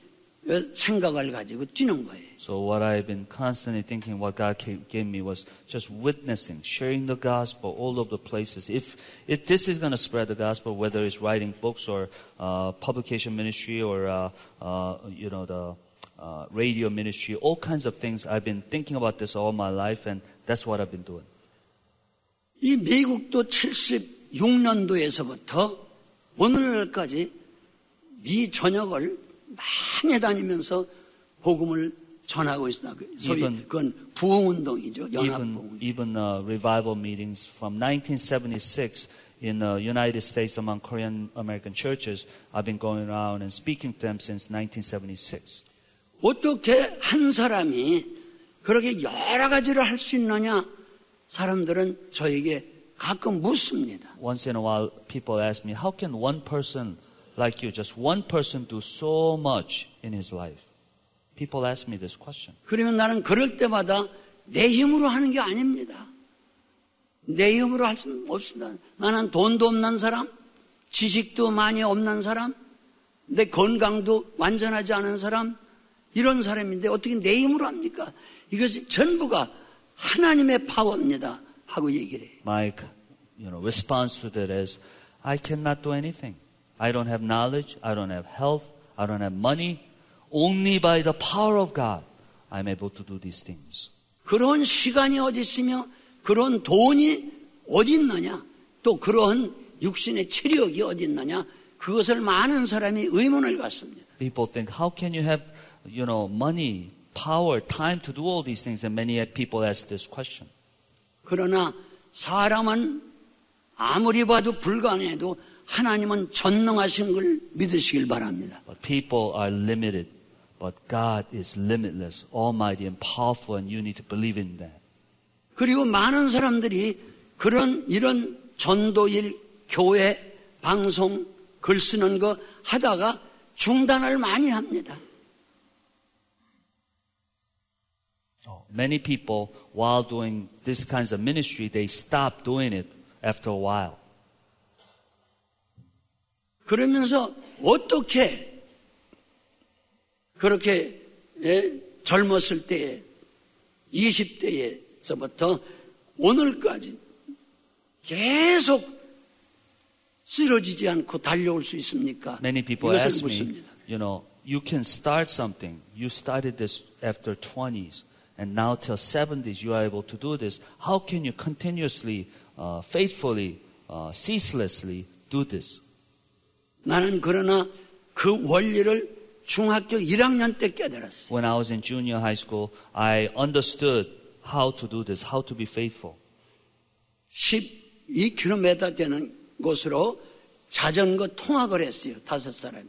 생각을 가지고 뛰는 거예요. So what I've been constantly thinking, what God gave me was just witnessing, sharing the gospel all over the places. If this is going to spread the gospel, whether it's writing books or publication ministry or the radio ministry, all kinds of things. I've been thinking about this all my life, and that's what I've been doing. 이 미국도 76년도에서부터 오늘날까지 미 전역을 많이 다니면서 복음을 전하고 있습니다. 소위 그건 부흥운동이죠. 연합부흥. Even revival meetings from 1976 in the United States among Korean American churches, I've been going around and speaking to them since 1976. 어떻게 한 사람이 그렇게 여러 가지를 할 수 있느냐? 사람들은 저에게 가끔 묻습니다. Once in a while, people ask me, how can one person like you, just one person, do so much in his life? People ask me this question. 그러면 나는 그럴 때마다 내 힘으로 하는 게 아닙니다. 내 힘으로 할 수 없습니다. 나는 돈도 없는 사람, 지식도 많이 없는 사람, 내 건강도 완전하지 않은 사람, 이런 사람인데 어떻게 내 힘으로 합니까? 이것이 전부가 하나님의 파워입니다. 하고 얘기를 해요. My response to that is, I cannot do anything. I don't have knowledge, I don't have health, I don't have money. Only by the power of God, I'm able to do these things. 그런 시간이 어디 있으며 그런 돈이 어디 있느냐? 또 그런 육신의 체력이 어디 있느냐? 그것을 많은 사람이 의문을 갖습니다. People think, how can you have, money, power, time to do all these things? And many people ask this question. 그러나 사람은 아무리 봐도 불가능해도 하나님은 전능하신 걸 믿으시길 바랍니다. But people are limited, but God is limitless, almighty and powerful, and you need to believe in that. 그리고 많은 사람들이 이런 전도일, 교회, 방송, 글 쓰는 거 하다가 중단을 많이 합니다. Many people, while doing this kinds of ministry, they stop doing it after a while. 그러면서 어떻게 그렇게 젊었을 때에 20대에서부터 오늘까지 계속 쓰러지지 않고 달려올 수 있습니까? Many people 이것을 ask me, 묻습니다. you can start something. You started this after 20s, and now till 70s you are able to do this. How can you continuously, faithfully, ceaselessly do this? 나는 그러나 그 원리를 중학교 1학년 때 깨달았어요. When I was in junior high school, I understood how to do this, how to be faithful. 12km 되는 곳으로 자전거 통학을 했어요. 5사람이.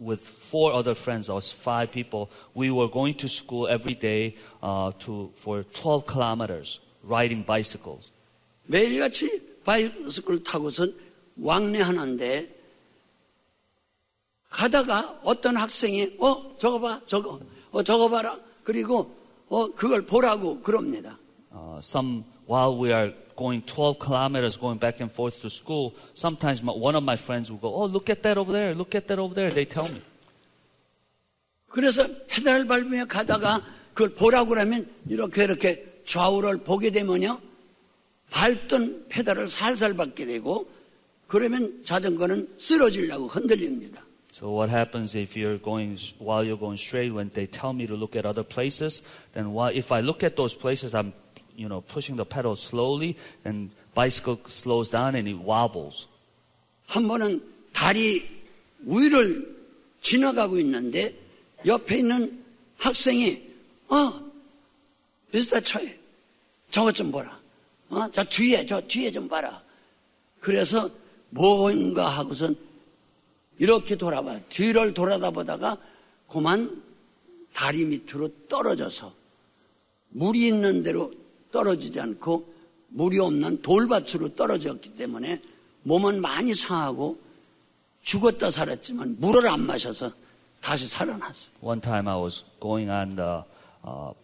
With 4 other friends, us 5 people, we were going to school every day for 12 kilometers, riding bicycles. 매일같이 바이스클 타고서 왕래하는데 가다가 어떤 학생이 저거 봐, 저거 봐라. 그리고 그걸 보라고 그럽니다. While we are going 12 kilometers, going back and forth to school, sometimes one of my friends will go, look at that over there, look at that over there. They tell me. 그래서 페달을 밟으며 가다가 그걸 보라고 그러면 이렇게 좌우를 보게 되면요. 밟던 페달을 살살 밟게 되고 그러면 자전거는 쓰러지려고 흔들립니다. So what happens if while you're going straight, when they tell me to look at other places, then if I look at those places, I'm pushing the pedal slowly, and bicycle slows down and it wobbles. 한 번은 다리 위를 지나가고 있는데 옆에 있는 학생이 미스터 초이 저것 좀 보라. 저 뒤에 좀 봐라. 그래서 뭔가 하고선 이렇게 돌아봐. 뒤를 돌아다 보다가 그만 다리 밑으로 떨어져서 물이 있는 대로 떨어지지 않고 물이 없는 돌밭으로 떨어졌기 때문에 몸은 많이 상하고 죽었다 살았지만 물을 안 마셔서 다시 살아났어요. One time I was going on the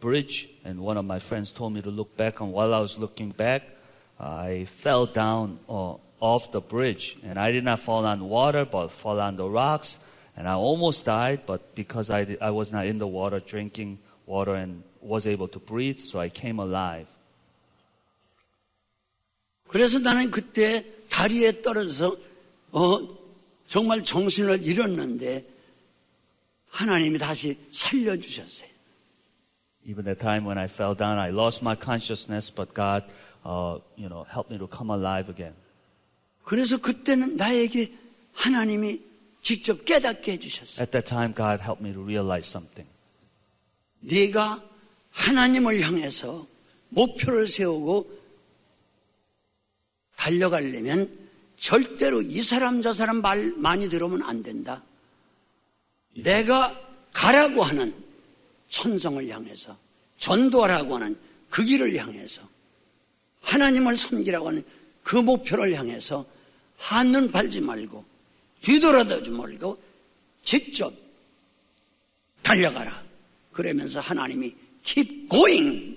bridge and one of my friends told me to look back, and while I was looking back, I fell down off the bridge, and I did not fall on water but fall on the rocks, and I almost died, but because I was not in the water drinking water and was able to breathe, so I came alive. 그래서 나는 그때 다리에 떨어져서 정말 정신을 잃었는데 하나님이 다시 살려주셨어요. Even the time when I fell down, I lost my consciousness, but God, helped me to come alive again. 그래서 그때는 나에게 하나님이 직접 깨닫게 해주셨어요. At that time, God helped me to realize something. 네가 하나님을 향해서 목표를 세우고 달려가려면 절대로 이 사람 저 사람 말 많이 들으면 안 된다. 내가 가라고 하는 천성을 향해서 전도하라고 하는 그 길을 향해서 하나님을 섬기라고 하는 그 목표를 향해서 한눈 팔지 말고 뒤돌아보지 말고 직접 달려가라. 그러면서 하나님이 keep going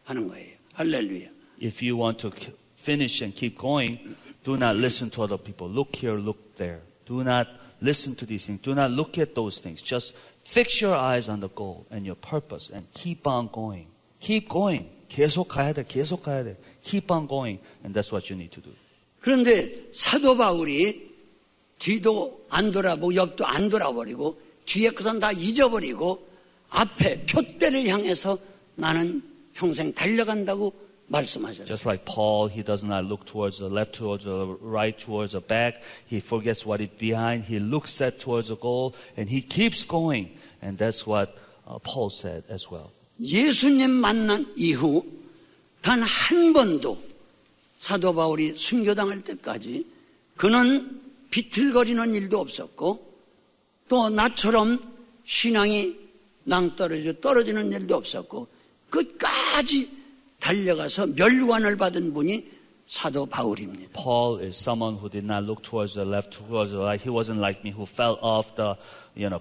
하는 거예요. 할렐루야. If you want to finish and keep going, do not listen to other people. Look here, look there. Do not listen to these things. Do not look at those things. Just fix your eyes on the goal and your purpose and keep on going. Keep going. 계속 가야 돼. 계속 가야 돼. Keep on going. And that's what you need to do. 그런데 사도 바울이 뒤도 안 돌아보고 옆도 안 돌아버리고 뒤에 것은 다 잊어버리고 앞에 표대를 향해서 나는 평생 달려간다고 말씀하셨어요. Just like Paul, he does not look towards the left, towards the right, towards the back. He forgets what is behind. He looks towards the goal and he keeps going. And that's what Paul said as well. 예수님 만난 이후 단 한 번도 사도 바울이 순교당할 때까지 그는 비틀거리는 일도 없었고 또 나처럼 신앙이 떨어지는 일도 없었고 끝까지 달려가서 멸관을 받은 분이 사도 바울입니다. Paul is someone who did not look towards the left, towards the right. He wasn't like me who fell off the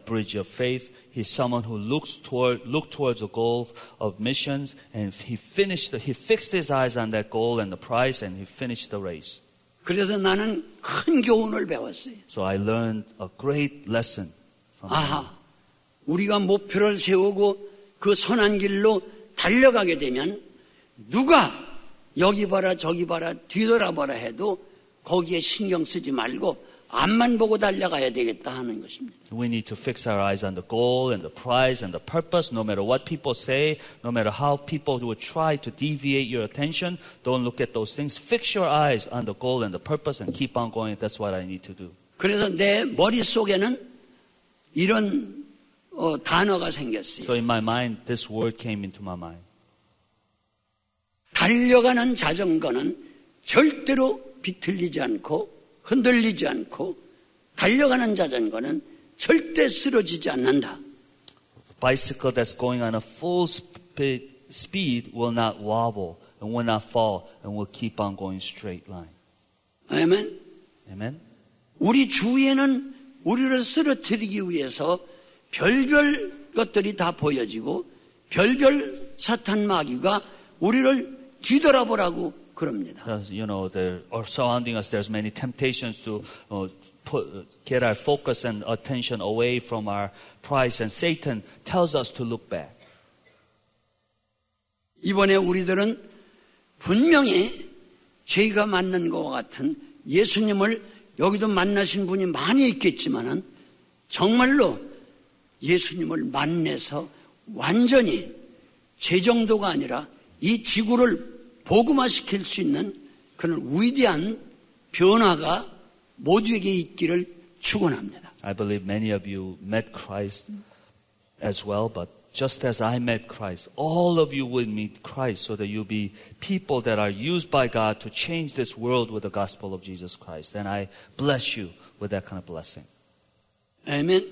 bridge of faith. He's someone who looked towards the goal of missions, and he fixed his eyes on that goal and the prize, and he finished the race. 그래서 나는 큰 교훈을 배웠어요. So I learned a great lesson from him. 아하, 우리가 목표를 세우고 그 선한 길로 달려가게 되면 누가 여기 봐라 저기 봐라 뒤돌아봐라 해도 거기에 신경 쓰지 말고 앞만 보고 달려가야 되겠다 하는 것입니다. We need to fix our eyes on the goal and the prize and the purpose. No matter what people say, no matter how people will try to deviate your attention, don't look at those things. Fix your eyes on the goal and the purpose and keep on going. That's what I need to do. 그래서 내 머릿속에는 이런 단어가 생겼어요. So in my mind, this word came into my mind. 달려가는 자전거는 절대로 비틀리지 않고 흔들리지 않고 달려가는 자전거는 절대 쓰러지지 않는다. Bicycle that's going on a full speed will not wobble and will not fall and will keep on going straight line. 아멘. Amen. 우리 주위에는 우리를 쓰러뜨리기 위해서 별별 것들이 다 보여지고 별별 사탄 마귀가 우리를 뒤돌아보라고 그럽니다. You know, there are surrounding us. There's many temptations to get our focus and attention away from our prize, and Satan tells us to look back. 이번에 우리들은 분명히 죄가 맞는 것과 같은 예수님을 여기도 만나신 분이 많이 있겠지만은 정말로 예수님을 만나서 완전히 죄 정도가 아니라 이 지구를 복음화시킬 수 있는 그런 위대한 변화가 모두에게 있기를 축원합니다. I believe many of you met Christ as well, but just as I met Christ, all of you will meet Christ so that you'll be people that are used by God to change this world with the gospel of Jesus Christ. And I bless you with that kind of blessing. 아멘.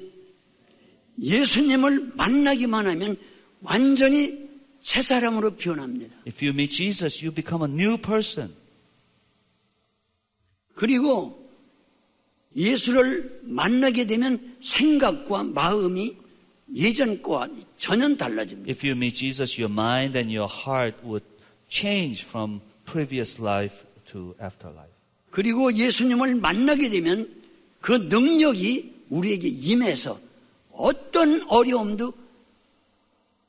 예수님을 만나기만 하면 완전히 새 사람으로 변합니다. If you meet Jesus, you become a new person. 그리고 예수를 만나게 되면 생각과 마음이 예전과 전혀 달라집니다. If you meet Jesus, your mind and your heart would change from previous life to afterlife. 그리고 예수님을 만나게 되면 그 능력이 우리에게 임해서 어떤 어려움도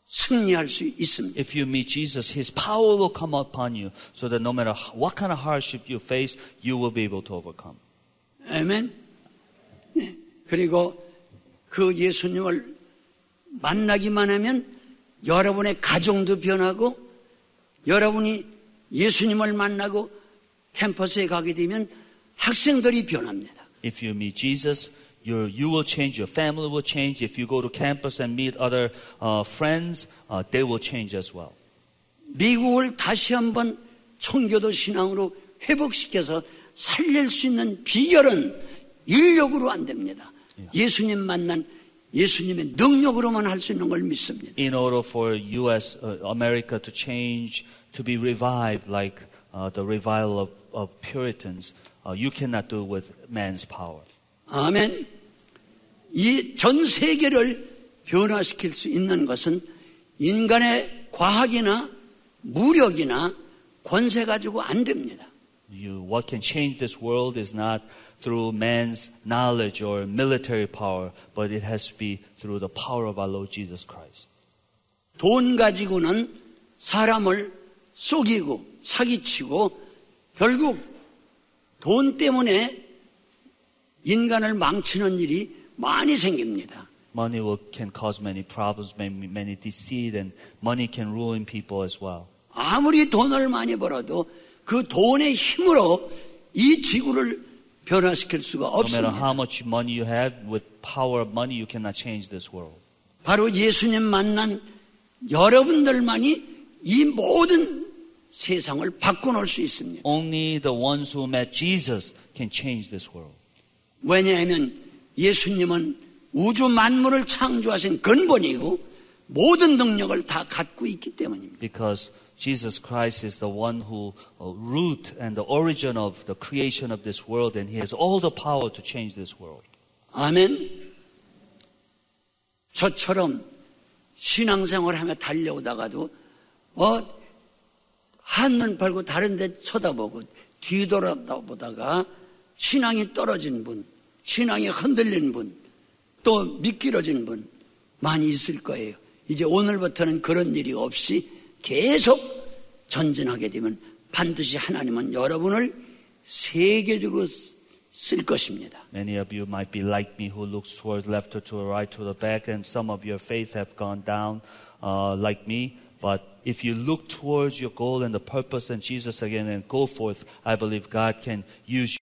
승리할 수 있습니다. If you meet Jesus, His power will come upon you so that no matter what kind of hardship you face, you will be able to overcome. 아멘. 네. 그리고 그 예수님을 만나기만 하면 여러분의 가정도 변하고 여러분이 예수님을 만나고 캠퍼스에 가게 되면 학생들이 변합니다. If you meet Jesus, you will change, your family will change. If you go to campus and meet other friends, they will change as well. 미국을 다시 한번 청교도 신앙으로 회복시켜서 살릴 수 있는 비결은 인력으로 안 됩니다. 예수님 만난 예수님의 능력으로만 할 수 있는 걸 믿습니다. In order for U.S., America to change, to be revived like the revival of Puritans, you cannot do it with man's power. 아멘. 이 전 세계를 변화시킬 수 있는 것은 인간의 과학이나 무력이나 권세 가지고 안 됩니다. What can change this world is not through man's knowledge or military power, but it has to be through the power of our Lord Jesus Christ. 돈 가지고는 사람을 속이고 사기치고 결국 돈 때문에 인간을 망치는 일이 많이 생깁니다. Money can cause many problems, many deceit, and money can ruin people as well. 아무리 돈을 많이 벌어도 그 돈의 힘으로 이 지구를 변화시킬 수가 No matter 없습니다. how much money you have, with power of money, you cannot change this world. 바로 예수님 만난 여러분들만이 이 모든 세상을 바꿔놓을 수 있습니다. Only the ones who met Jesus can change this world. 왜냐하면 예수님은 우주 만물을 창조하신 근본이고 모든 능력을 다 갖고 있기 때문입니다. Because Jesus Christ is the one who root and the origin of the creation of this world, and He has all the power to change this world. 아멘. 저처럼 신앙생활을 하며 달려오다가도 한눈 팔고 다른 데 쳐다보고 뒤돌아보다가 신앙이 떨어진 분, 신앙이 흔들린 분, 또 미끄러진 분 많이 있을 거예요. 이제 오늘부터는 그런 일이 없이 계속 전진하게 되면 반드시 하나님은 여러분을 세계적으로 쓸 것입니다. Many of you might be like me who looks towards left or to the right to the back, and some of your faith have gone down like me. But if you look towards your goal and the purpose and Jesus again and go forth, I believe God can use you.